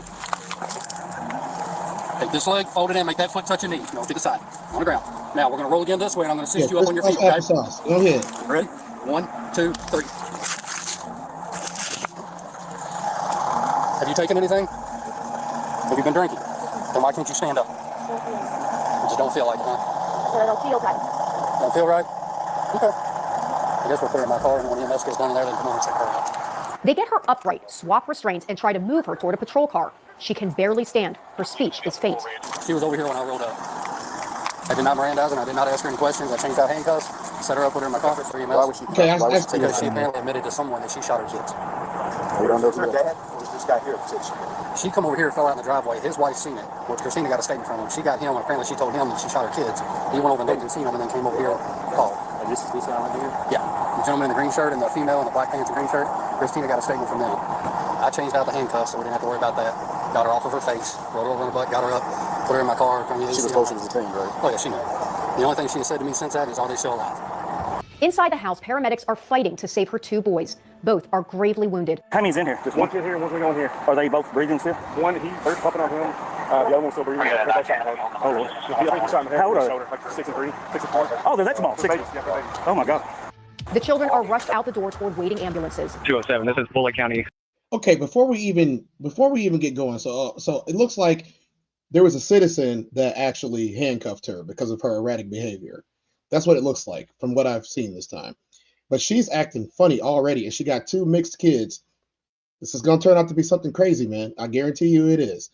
Take this leg, fold it in, make that foot touch your knee. No, to the side, on the ground. Now, we're going to roll again this way, and I'm going to assist you up on your feet, okay? Go ahead. Ready? 1, 2, 3. Have you taken anything? Have you been drinking? Then why can't you stand up? You just don't feel like it, huh? I don't feel right. Don't feel right? Okay. I guess we'll put her in my car, and when EMS gets down there, they can come over and check her out. They get her upright, swap restraints, and try to move her toward a patrol car. She can barely stand. Her speech is faint. She was over here when I rolled up. I did not Mirandize her, and I did not ask her any questions. I changed out handcuffs, set her up, put her in my car for EMS. Why would she? Because she apparently admitted to someone that she shot her kids. We don't know her dad, or was this guy here? She come over here and fell out in the driveway. His wife seen it, which Christina got a statement from him. She got him, and apparently she told him that she shot her kids. He went over and didn't see him, and then came over here and called. And this is the gentleman here? Yeah. The gentleman in the green shirt and the female in the black pants and green shirt. Christina got a statement from them. I changed out the handcuffs, so we didn't have to worry about that. Got her off of her face, rolled her over in the butt, got her up, put her in my car. She was told she was detained, right? Oh, yeah, she knew. The only thing she has said to me since that is, are they still alive? Inside the house, paramedics are fighting to save her two boys. Both are gravely wounded. How many's in here? Just one kid here and one's going here. Are they both breathing still? One, they're popping on him. The other one's still breathing. Oh, Lord. I think he's shot in the head. How old are they? Like 6 and 3. 6 and 4. Oh, they're that small. 6. Oh, my God. The children are rushed out the door toward waiting ambulances. 207, this is Bullitt County. Okay, before we even get going, so it looks like there was a citizen that actually handcuffed her because of her erratic behavior. That's what it looks like from what I've seen this time. But she's acting funny already, and she got two mixed kids. This is going to turn out to be something crazy, man. I guarantee you it is.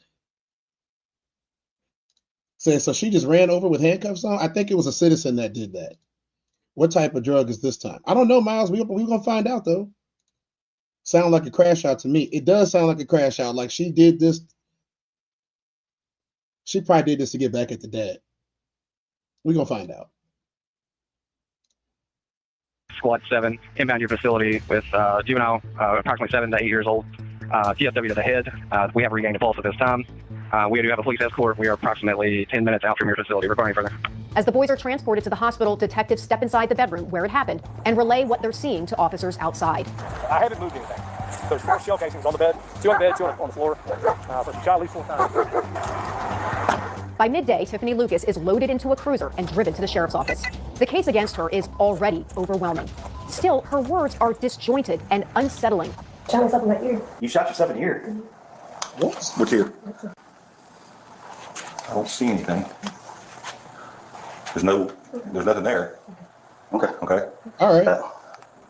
So she just ran over with handcuffs on? I think it was a citizen that did that. What type of drug is this time? I don't know, Miles. We're going to find out, though. Sound like a crash out to me. It does sound like a crash out. Like she did this. She probably did this to get back at the dad. We're going to find out. Squad 7, inbound your facility with juvenile, approximately 7 to 8 years old, TSW to the head. We have regained a pulse at this time. We do have a police escort. We are approximately 10 minutes out from your facility. Reporting further. As the boys are transported to the hospital, detectives step inside the bedroom where it happened and relay what they're seeing to officers outside. I haven't moved anything. There's 4 shell casings on the bed, 2 on the bed, 2 on the floor. So she shot at least 4 times. By midday, Tiffany Lucas is loaded into a cruiser and driven to the sheriff's office. The case against her is already overwhelming. Still, her words are disjointed and unsettling. Shot myself in my ear. You shot yourself in the ear? What? Which ear? I don't see anything. There's nothing there. Okay. All right.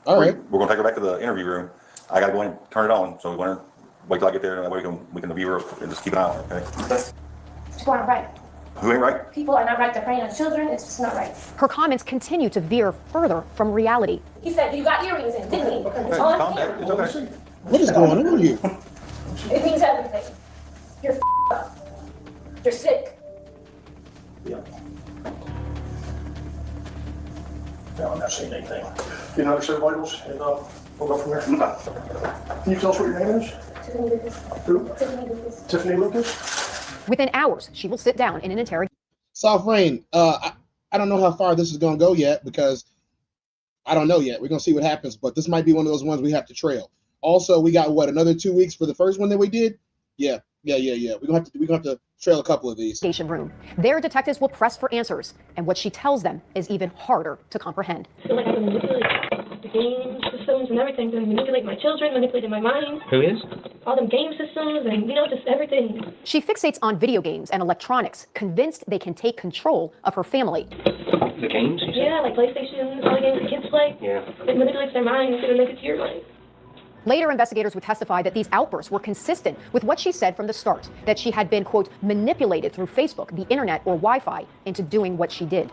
All right. We're gonna take her back to the interview room. I gotta go in and turn it on, so we're gonna wait till I get there, and that way we can view her and just keep an eye on her, okay? People aren't right. Who ain't right? People are not right. They're preying on children. It's just not right. Her comments continue to veer further from reality. He said, you got earrings in, didn't he? Hey, calm down. It's okay. What is going on here? It means everything. You're up. You're sick. Yeah. No, I'm not seeing anything. You know, understand vitals, and we'll go from there. Can you tell us what your name is? Tiffany Lucas. Who? Tiffany Lucas. Tiffany Lucas? Within hours, she will sit down in an interrogation. Soft Rain, I don't know how far this is going to go yet because I don't know yet. We're going to see what happens, but this might be one of those ones we have to trail. Also, we got, what, another 2 weeks for the first one that we did? Yeah. We're going to have to trail a couple of these. Room. There, detectives will press for answers, and what she tells them is even harder to comprehend. I feel like I can manipulate the game systems and everything. To manipulate my children, manipulating my mind. Who is? All them game systems and, just everything. She fixates on video games and electronics, convinced they can take control of her family. The games? Yeah, like PlayStation, all the games the kids play. Yeah. It manipulates their minds and make it to your mind. Later, investigators would testify that these outbursts were consistent with what she said from the start, that she had been, quote, manipulated through Facebook, the internet, or Wi-Fi into doing what she did.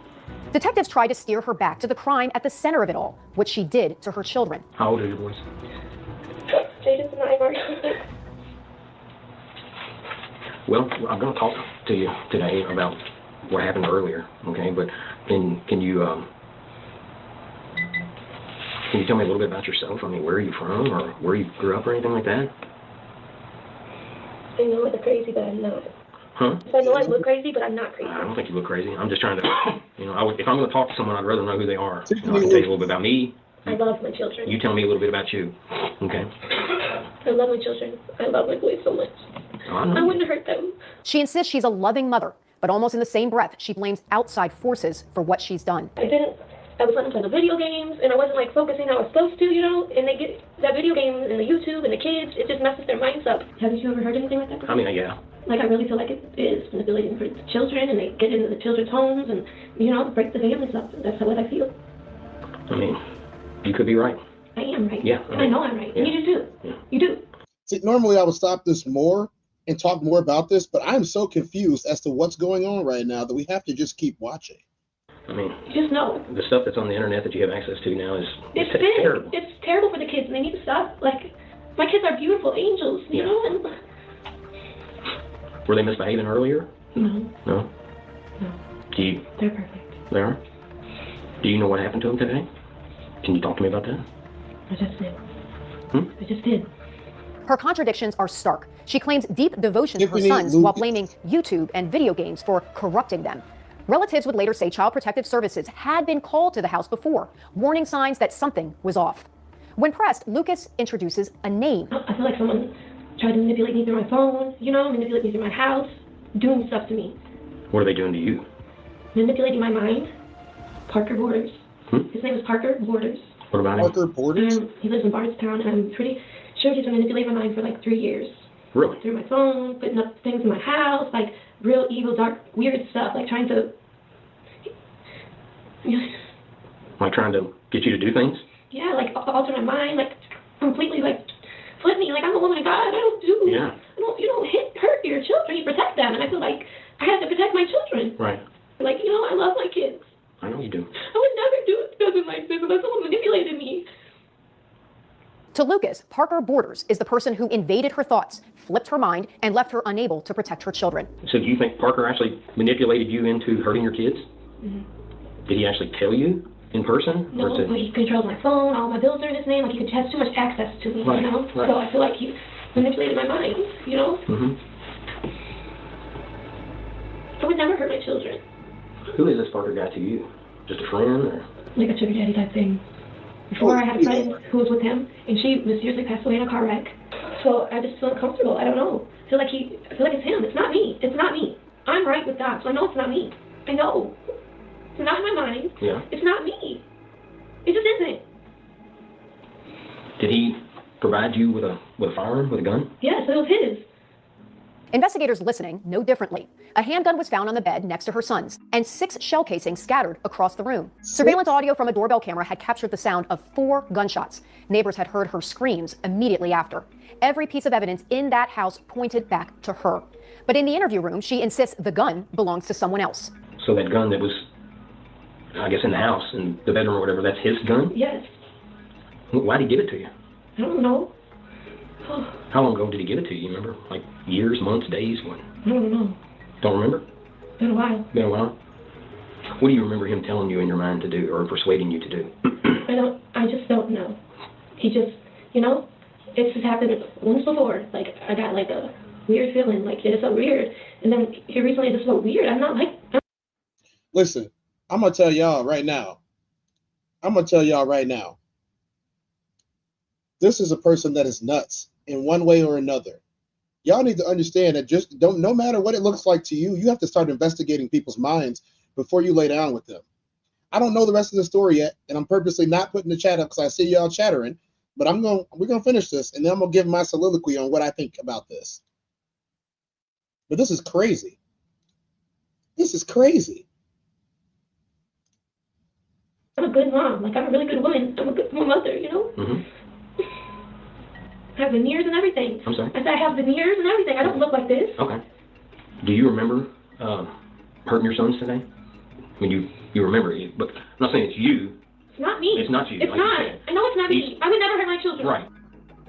Detectives tried to steer her back to the crime at the center of it all, what she did to her children. How old are your boys? Jada's 9 already. Well, I'm going to talk to you today about what happened earlier, okay? But can you tell me a little bit about yourself? I mean, where are you from, or where you grew up, or anything like that? I know I look crazy, but I'm not. Huh? I know I look crazy, but I'm not crazy. I don't think you look crazy. I'm just trying to, if I'm going to talk to someone, I'd rather know who they are. I can tell you a little bit about me. I love my children. You tell me a little bit about you, okay? I love my children. I love my boys so much. I wouldn't hurt them. She insists she's a loving mother, but almost in the same breath, she blames outside forces for what she's done. I was letting them play the video games, and I wasn't focusing how I was supposed to, and they get that video game and the YouTube and the kids, it just messes their minds up. Haven't you ever heard anything like that before? I mean, yeah. I really feel like it is manipulating for the children, and they get into the children's homes and, break the families up. That's what I feel. I mean, you could be right. I am right. Yeah. And I know I'm right. Yeah. And you do too. Yeah. You do. See, normally I would stop this more and talk more about this, but I'm so confused as to what's going on right now that we have to just keep watching. I mean, you just know. The stuff that's on the internet that you have access to now is terrible. It's terrible for the kids, and they need to stop. My kids are beautiful angels, you know? And were they misbehaving earlier? No. No? No. They're perfect. They are? Do you know what happened to them today? Can you talk to me about that? I just did. I just did. Her contradictions are stark. She claims deep devotion to her sons while blaming YouTube and video games for corrupting them. Relatives would later say Child Protective Services had been called to the house before, warning signs that something was off. When pressed, Lucas introduces a name. I feel like someone tried to manipulate me through my phone, manipulate me through my house, doing stuff to me. What are they doing to you? Manipulating my mind. Parker Borders. His name is Parker Borders. What about him? Parker Borders? He lives in Bardstown, and I'm pretty sure he's been manipulating my mind for 3 years. Really? Through my phone, putting up things in my house, real evil, dark, weird stuff, trying to... Trying to get you to do things? Yeah, alter my mind, completely, flip me, I'm a woman of God, I don't do... Yeah. You don't hurt your children, you protect them, and I feel like I have to protect my children. Right. I love my kids. I know you do. I would never do something like this unless someone manipulated me. To Lucas, Parker Borders is the person who invaded her thoughts, flipped her mind, and left her unable to protect her children. So do you think Parker actually manipulated you into hurting your kids? Mm-hmm. Did he actually tell you in person? No, but he controls my phone, all my bills are in his name, he has too much access to me, Right. So I feel like he manipulated my mind, Mm-hmm. I would never hurt my children. Who is this Parker guy to you? Just a friend, or? Like a sugar daddy type thing. Before I had a friend who was with him, and she mysteriously passed away in a car wreck. So I just feel uncomfortable. I don't know. I feel like it's him. It's not me. It's not me. I'm right with God, so I know it's not me. I know. It's not in my mind. Yeah. It's not me. It just isn't. Did he provide you with a firearm, with a gun? Yes, it was his. Investigators listening know differently. A handgun was found on the bed next to her son's, and 6 shell casings scattered across the room. Surveillance audio from a doorbell camera had captured the sound of 4 gunshots. Neighbors had heard her screams immediately after. Every piece of evidence in that house pointed back to her. But in the interview room, she insists the gun belongs to someone else. So that gun that was, I guess, in the house, in the bedroom or whatever, that's his gun? Yes. Why'd he give it to you? I don't know. How long ago did he give it to you? You remember? Like years, months, days? What? I don't know. Don't remember? Been a while. Been a while? What do you remember him telling you in your mind to do, or persuading you to do? I just don't know. He just, it's just happened once before. Like, I got like a weird feeling, like it felt weird. And then here recently it just felt weird. I'm not like... Listen, I'm going to tell y'all right now. This is a person that is nuts in one way or another. Y'all need to understand that no matter what it looks like to you, you have to start investigating people's minds before you lay down with them. I don't know the rest of the story yet, and I'm purposely not putting the chat up because I see y'all chattering, but we're going to finish this, and then I'm going to give my soliloquy on what I think about this. But this is crazy. This is crazy. I'm a good mom. Like, I'm a really good woman. I'm a good mother, Mm-hmm. I have veneers and everything. I'm sorry? I said I have veneers and everything. I don't look like this. Okay. Do you remember hurting your sons today? I mean, you remember it, but I'm not saying it's you. It's not me. It's not you. It's like not. I know it's not me. I would never hurt my children. Right.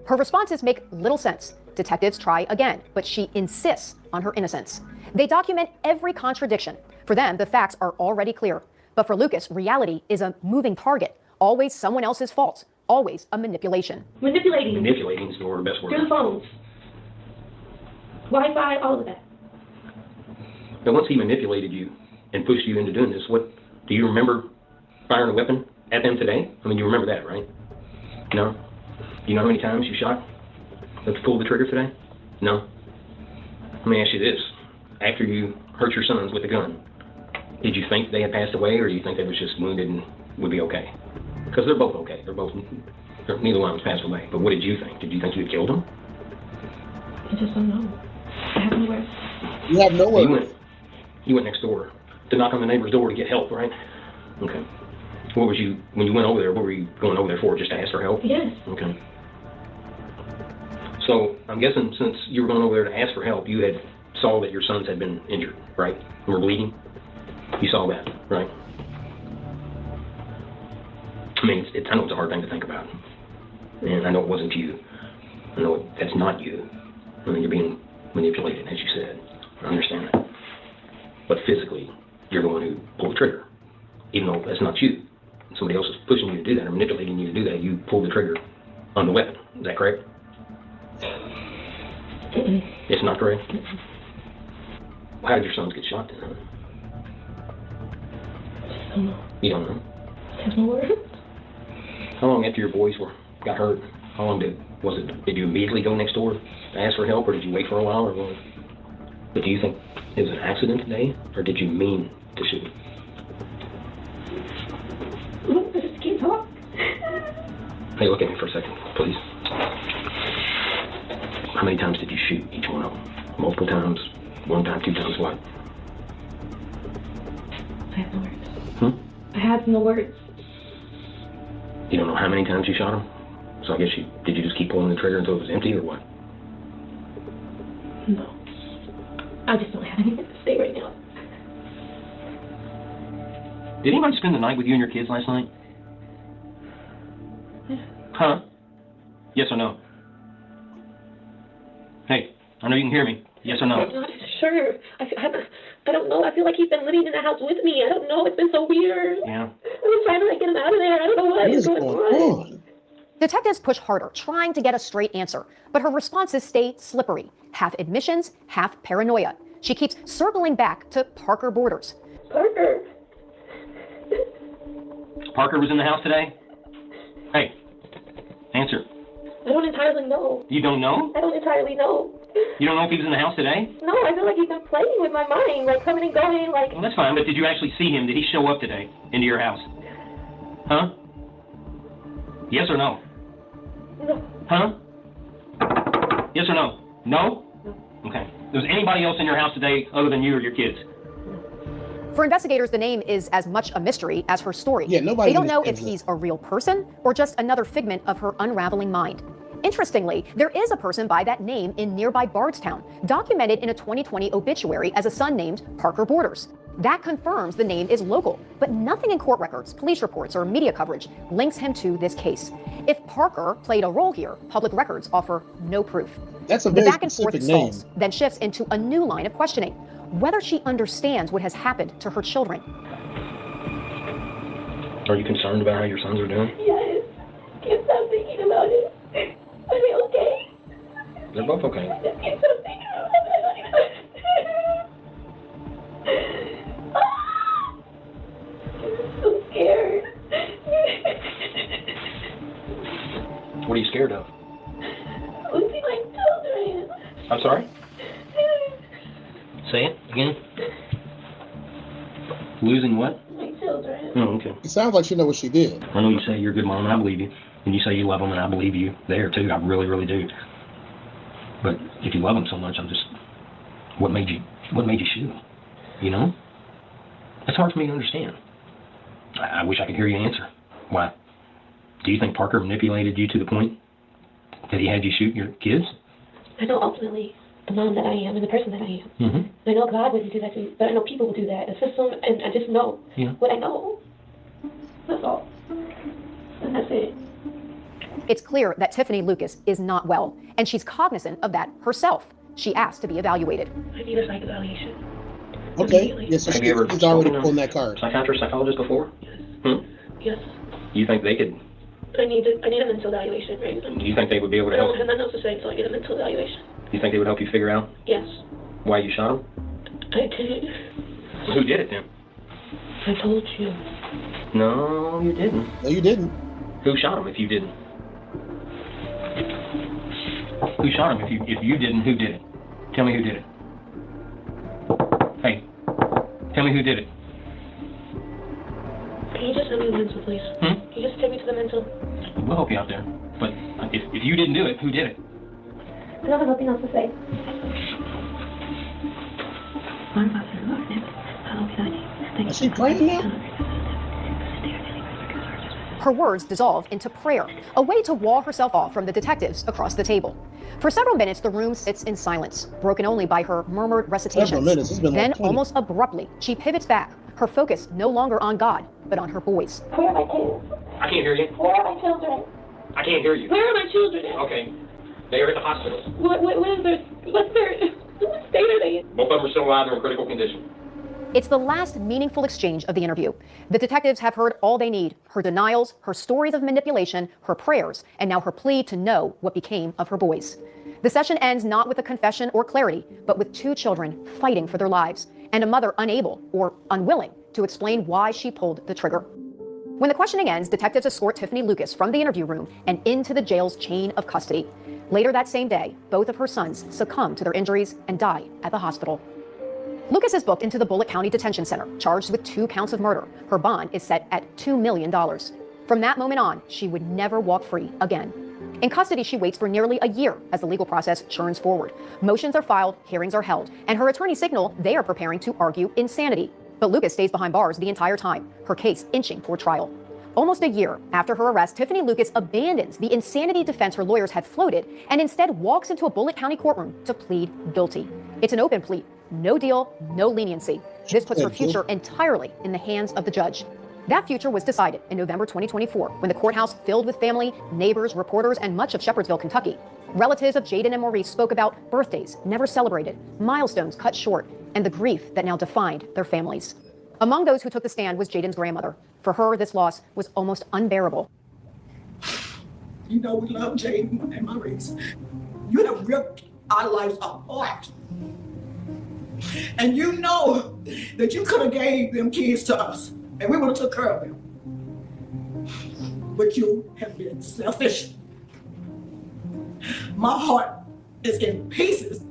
Her responses make little sense. Detectives try again, but she insists on her innocence. They document every contradiction. For them, the facts are already clear. But for Lucas, reality is a moving target. Always someone else's fault. Always a manipulation. Manipulating. Manipulating is the best word. Through the phones. Wi-Fi, all of that. Now, once he manipulated you and pushed you into doing this, do you remember firing a weapon at them today? I mean, you remember that, right? No? Do you know how many times you shot? Let's pull the trigger today? No? Let me ask you this. After you hurt your sons with a gun, did you think they had passed away, or do you think they was just wounded and would be okay? Because they're both okay. Neither one of them passed away. But what did you think? Did you think you had killed them? I just don't know. I have no words. You have no words. You went next door to knock on the neighbor's door to get help, right? Okay. When you went over there, what were you going over there for? Just to ask for help? Yes. Okay. So I'm guessing since you were going over there to ask for help, you had saw that your sons had been injured, right? And were bleeding. You saw that, right? I mean, I know it's a hard thing to think about. And I know it wasn't you. I know that's not you. I mean, you're being manipulated, as you said. I understand that. But physically, you're the one who pulled the trigger. Even though that's not you. Somebody else is pushing you to do that or manipulating you to do that, you pulled the trigger on the weapon. Is that correct? It's not correct? How did your sons get shot then, huh? I don't know. You don't know? I have no words. How long after your boys got hurt? How long did you immediately go next door to ask for help, or did you wait for a while, or what? But do you think it was an accident today, or did you mean to shoot? Look, just keep talking. Hey, look at me for a second, please. How many times did you shoot each one of them? Multiple times? 1 time, 2 times, what? I have no words. I have no words. You don't know how many times you shot him? So I guess did you just keep pulling the trigger until it was empty, or what? No. I just don't have anything to say right now. Did anybody spend the night with you and your kids last night? Huh? Yes or no? Hey, I know you can hear me. Yes or no? I'm not sure. I don't know. I feel like he's been living in the house with me. I don't know. It's been so weird. Yeah. I've been trying to get him out of there. I don't know what is going on. Detectives push harder, trying to get a straight answer, but her responses stay slippery. Half admissions, half paranoia. She keeps circling back to Parker Borders. Parker. Parker was in the house today? Hey, answer. I don't entirely know. You don't know? I don't entirely know. You don't know if he was in the house today? No, I feel like he's been playing with my mind, like coming and going, like. Well, that's fine, but did you actually see him? Did he show up today into your house? Huh? Yes or no? No. Huh? Yes or no? No? Okay. Was anybody else in your house today other than you or your kids? For investigators, the name is as much a mystery as her story. Yeah, nobody They don't know if understands he's a real person or just another figment of her unraveling mind. Interestingly, there is a person by that name in nearby Bardstown, documented in a 2020 obituary as a son named Parker Borders. That confirms the name is local, but nothing in court records, police reports, or media coverage links him to this case. If Parker played a role here, public records offer no proof. That's a The very back and forth specific name. stalls, then shifts into a new line of questioning, whether she understands what has happened to her children. Are you concerned about how your sons are doing? Yes. Can't stop thinking about it. Are they okay? They're both okay. I just can't stop thinking about it. I'm so scared. What are you scared of? Losing my children. I'm sorry? Say it again. Losing what? My children. Oh, okay. It sounds like she knows what she did. I know you say you're a good mom, and I believe you. And you say you love them, and I believe you there, too. I really, really do. But if you love them so much, what made you shoot? You know? That's hard for me to understand. I wish I could hear you answer. Why? Do you think Parker manipulated you to the point that he had you shoot your kids? I know ultimately the mom that I am and the person that I am. Mm-hmm. I know God wouldn't do that to me, but I know people will do that. The system, and I just know what I know. That's all. And that's it. It's clear that Tiffany Lucas is not well, and she's cognizant of that herself. She asked to be evaluated. I need a psych evaluation. Okay. Yes, so Have you ever she's already spoken to pulling that card. Psychiatrist, psychologist before? Yes. Yes. You think they could? I need a mental evaluation, right? Do you think they would be able to I help? don't have nothing else to say, so I get a mental evaluation. Do you think they would help you figure out Yes. why you shot him? I did. Who did it then? I told you. No, you didn't. No, you didn't. Who shot him if you didn't? Who shot him if you didn't? Who did it? Tell me who did it. Hey, tell me who did it. Can you just send me the mental, please? Can you just take me to the mental? We'll help you out there. But if you didn't do it, who did it? I don't have nothing else to say. Is she praying now? Her words dissolve into prayer, a way to wall herself off from the detectives across the table. For several minutes, the room sits in silence, broken only by her murmured recitations. Several minutes. It's been Then, like 20. almost abruptly, she pivots back, her focus no longer on God, but on her boys. Where are my kids? I can't hear you. Where are my children? I can't hear you. Where are my children? Okay. They are at the hospital. What is their, what state are they in? Both of them are still alive. They're in critical condition. It's the last meaningful exchange of the interview. The detectives have heard all they need: her denials, her stories of manipulation, her prayers, and now her plea to know what became of her boys. The session ends not with a confession or clarity, but with two children fighting for their lives, and a mother unable or unwilling to explain why she pulled the trigger. When the questioning ends, detectives escort Tiffany Lucas from the interview room and into the jail's chain of custody. Later that same day, both of her sons succumb to their injuries and die at the hospital. Lucas is booked into the Bullitt County Detention Center, charged with 2 counts of murder. Her bond is set at $2 million. From that moment on, she would never walk free again. In custody, she waits for nearly a year as the legal process churns forward. Motions are filed, hearings are held, and her attorneys signal they are preparing to argue insanity. But Lucas stays behind bars the entire time, her case inching toward trial. Almost a year after her arrest, Tiffany Lucas abandons the insanity defense her lawyers had floated and instead walks into a Bullitt County courtroom to plead guilty. It's an open plea. No deal, no leniency. This puts her future entirely in the hands of the judge. That future was decided in November 2024 when the courthouse filled with family, neighbors, reporters, and much of Shepherdsville, Kentucky. Relatives of Jaden and Maurice spoke about birthdays never celebrated, milestones cut short, and the grief that now defined their families. Among those who took the stand was Jaden's grandmother. For her, this loss was almost unbearable. You know we love Jaden and Maurice. You have ripped our lives apart. And you know that you could have gave them kids to us and we would have took care of them. But you have been selfish. My heart is in pieces.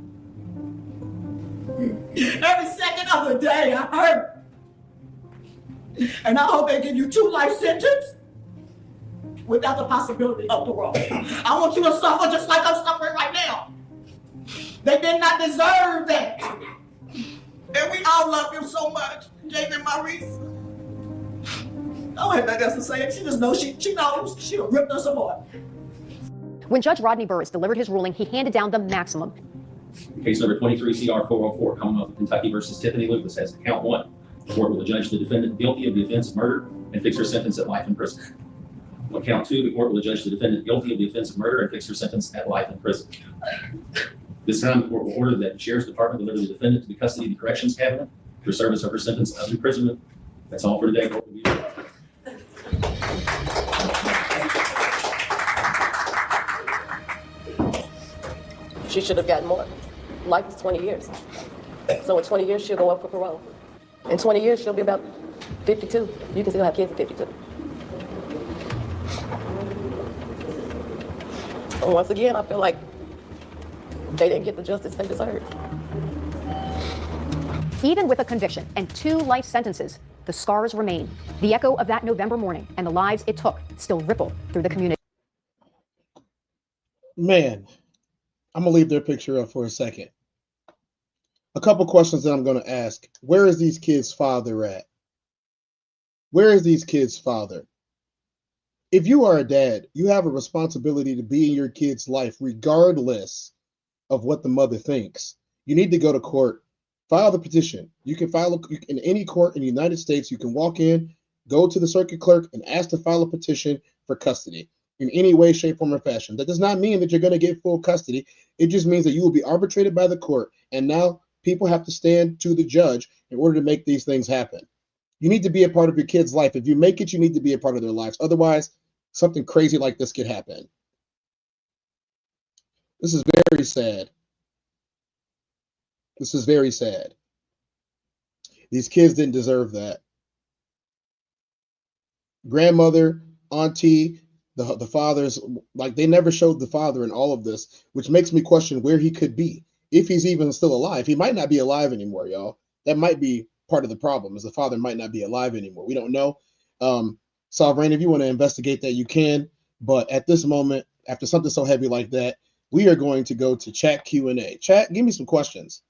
Every second of the day, I hurt. And I hope they give you 2 life sentences without the possibility of parole. I want you to suffer just like I'm suffering right now. They did not deserve that. And we all love you so much, Jamie and Maurice. I don't have nothing else to say. She just knows, she knows she'll rip us apart. When Judge Rodney Burris delivered his ruling, he handed down the maximum. Case number 23 CR 404, Commonwealth of Kentucky versus Tiffany Lucas has count 1. The court will adjudge the defendant guilty of the offense of murder and fix her sentence at life in prison. On count 2, the court will adjudge the defendant guilty of the offense of murder and fix her sentence at life in prison. This time, the court will order that the Sheriff's Department deliver the defendant to the custody of the Corrections Cabinet for service of her sentence of imprisonment. That's all for today. Court will be adjourned. She should have gotten more. Life is 20 years. So in 20 years, she'll go up for parole. In 20 years, she'll be about 52. You can still have kids at 52. And once again, I feel like they didn't get the justice they deserved. Even with a conviction and 2 life sentences, the scars remain. The echo of that November morning and the lives it took still ripple through the community. Man, I'm going to leave their picture up for a second. A couple questions that I'm going to ask. Where is these kids' father at? Where is these kids' father? If you are a dad, you have a responsibility to be in your kid's life regardless of what the mother thinks. You need to go to court, file the petition. You can file in any court in the United States. You can walk in, go to the circuit clerk, and ask to file a petition for custody in any way, shape, form, or fashion. That does not mean that you're going to get full custody. It just means that you will be arbitrated by the court, and now people have to stand to the judge in order to make these things happen. You need to be a part of your kid's life. If you make it, you need to be a part of their lives. Otherwise, something crazy like this could happen. This is very sad. This is very sad. These kids didn't deserve that. Grandmother, auntie, the fathers, like they never showed the father in all of this, which makes me question where he could be. If he's even still alive. He might not be alive anymore, y'all. That might be part of the problem, is the father might not be alive anymore. We don't know. Sovereign, if you want to investigate that, you can. But at this moment, after something so heavy like that, we are going to go to chat Q&A. Chat, give me some questions.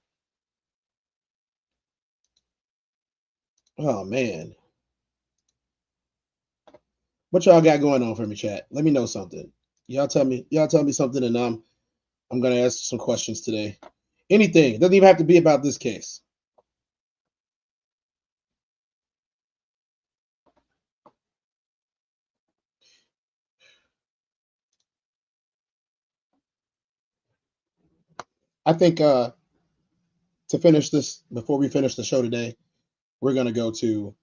Oh, man. What y'all got going on for me, chat? Let me know something. Y'all tell me something, and I'm going to ask some questions today. Anything. It doesn't even have to be about this case. I think to finish this, before we finish the show today, we're going to go to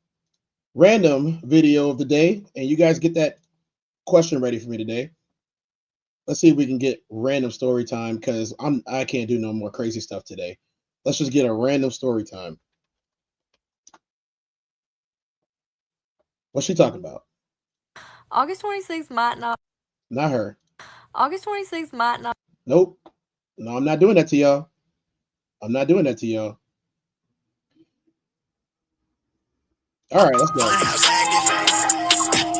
random video of the day, and you guys get that question ready for me today. Let's see if we can get random story time, because I can't do no more crazy stuff today. Let's just get a random story time. What's she talking about? August 26th might not. Not her. August 26th might not. Nope. No, I'm not doing that to y'all. I'm not doing that to y'all. All right, let's go.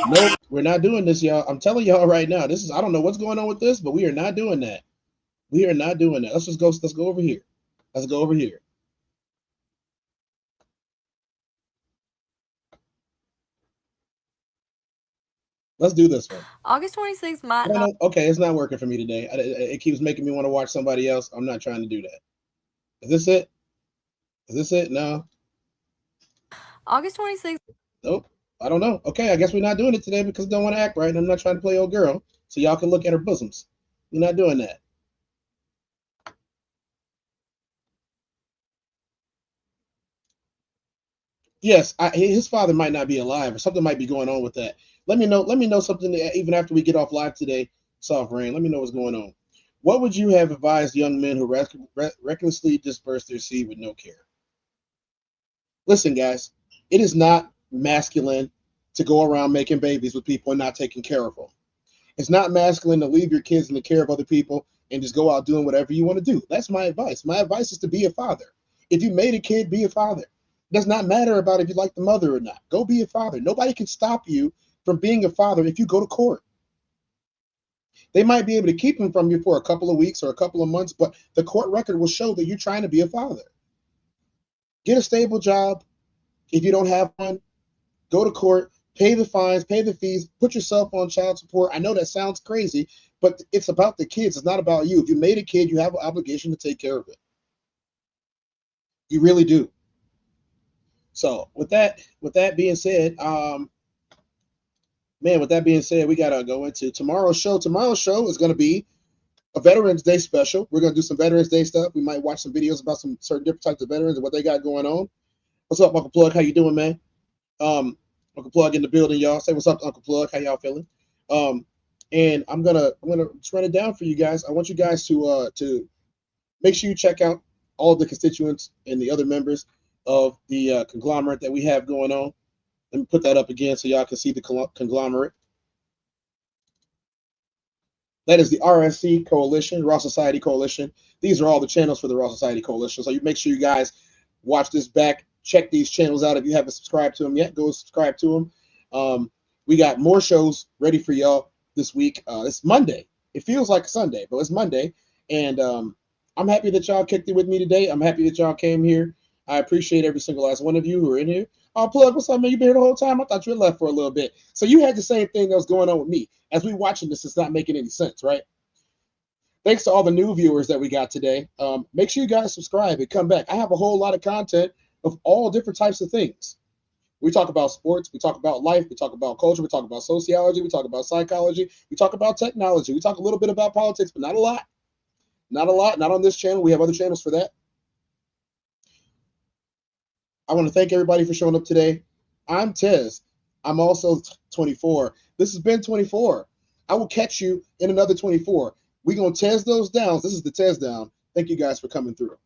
Nope, we're not doing this, y'all. I'm telling y'all right now. This is, I don't know what's going on with this, but we are not doing that. We are not doing that. Let's go over here. Let's go over here. Let's do this one. August 26th might not. Okay, it's not working for me today. It keeps making me want to watch somebody else. I'm not trying to do that. Is this it? Is this it? No. August 26th. Nope. I don't know. Okay, I guess we're not doing it today because I don't want to act right. And I'm not trying to play old girl. So y'all can look at her bosoms. We're not doing that. Yes, his father might not be alive, or something might be going on with that. Let me know something even after we get off live today, Sovereign. Let me know what's going on. What would you have advised young men who recklessly disperse their seed with no care? Listen, guys, it is not masculine to go around making babies with people and not taking care of them. It's not masculine to leave your kids in the care of other people and just go out doing whatever you want to do. That's my advice. My advice is to be a father. If you made a kid, be a father. It does not matter about if you like the mother or not. Go be a father. Nobody can stop you from being a father if you go to court. They might be able to keep him from you for a couple of weeks or a couple of months, but the court record will show that you're trying to be a father. Get a stable job. If you don't have one, go to court, pay the fines, pay the fees, put yourself on child support. I know that sounds crazy, but it's about the kids. It's not about you. If you made a kid, you have an obligation to take care of it. You really do. So with that being said, with that being said, we gotta go into tomorrow's show. Tomorrow's show is gonna be a Veterans Day special. We're gonna do some Veterans Day stuff. We might watch some videos about some certain different types of veterans and what they got going on. What's up, Uncle Plug? How you doing, man? Uncle Plug in the building, y'all. Say what's up to Uncle Plug. How y'all feeling? And I'm gonna just run it down for you guys. I want you guys to make sure you check out all of the constituents and the other members of the conglomerate that we have going on. Let me put that up again so y'all can see the conglomerate. That is the RSC Coalition, Raw Society Coalition. These are all the channels for the Raw Society Coalition. So you make sure you guys watch this back. Check these channels out. If you haven't subscribed to them yet, go subscribe to them. We got more shows ready for y'all this week. It's Monday. It feels like Sunday, but it's Monday. And I'm happy that y'all kicked it with me today. I'm happy that y'all came here. I appreciate every single last one of you who are in here. Plug, what's up, man? You been here the whole time? I thought you had left for a little bit. So you had the same thing that was going on with me. As we watching this, it's not making any sense, right? Thanks to all the new viewers that we got today. Make sure you guys subscribe and come back. I have a whole lot of content of all different types of things. We talk about sports. We talk about life. We talk about culture. We talk about sociology. We talk about psychology. We talk about technology. We talk a little bit about politics, but not a lot. Not a lot. Not on this channel. We have other channels for that. I want to thank everybody for showing up today. I'm Tez. I'm also 24. This has been 24. I will catch you in another 24. We're going to Tez those downs. This is the TezDown. Thank you guys for coming through.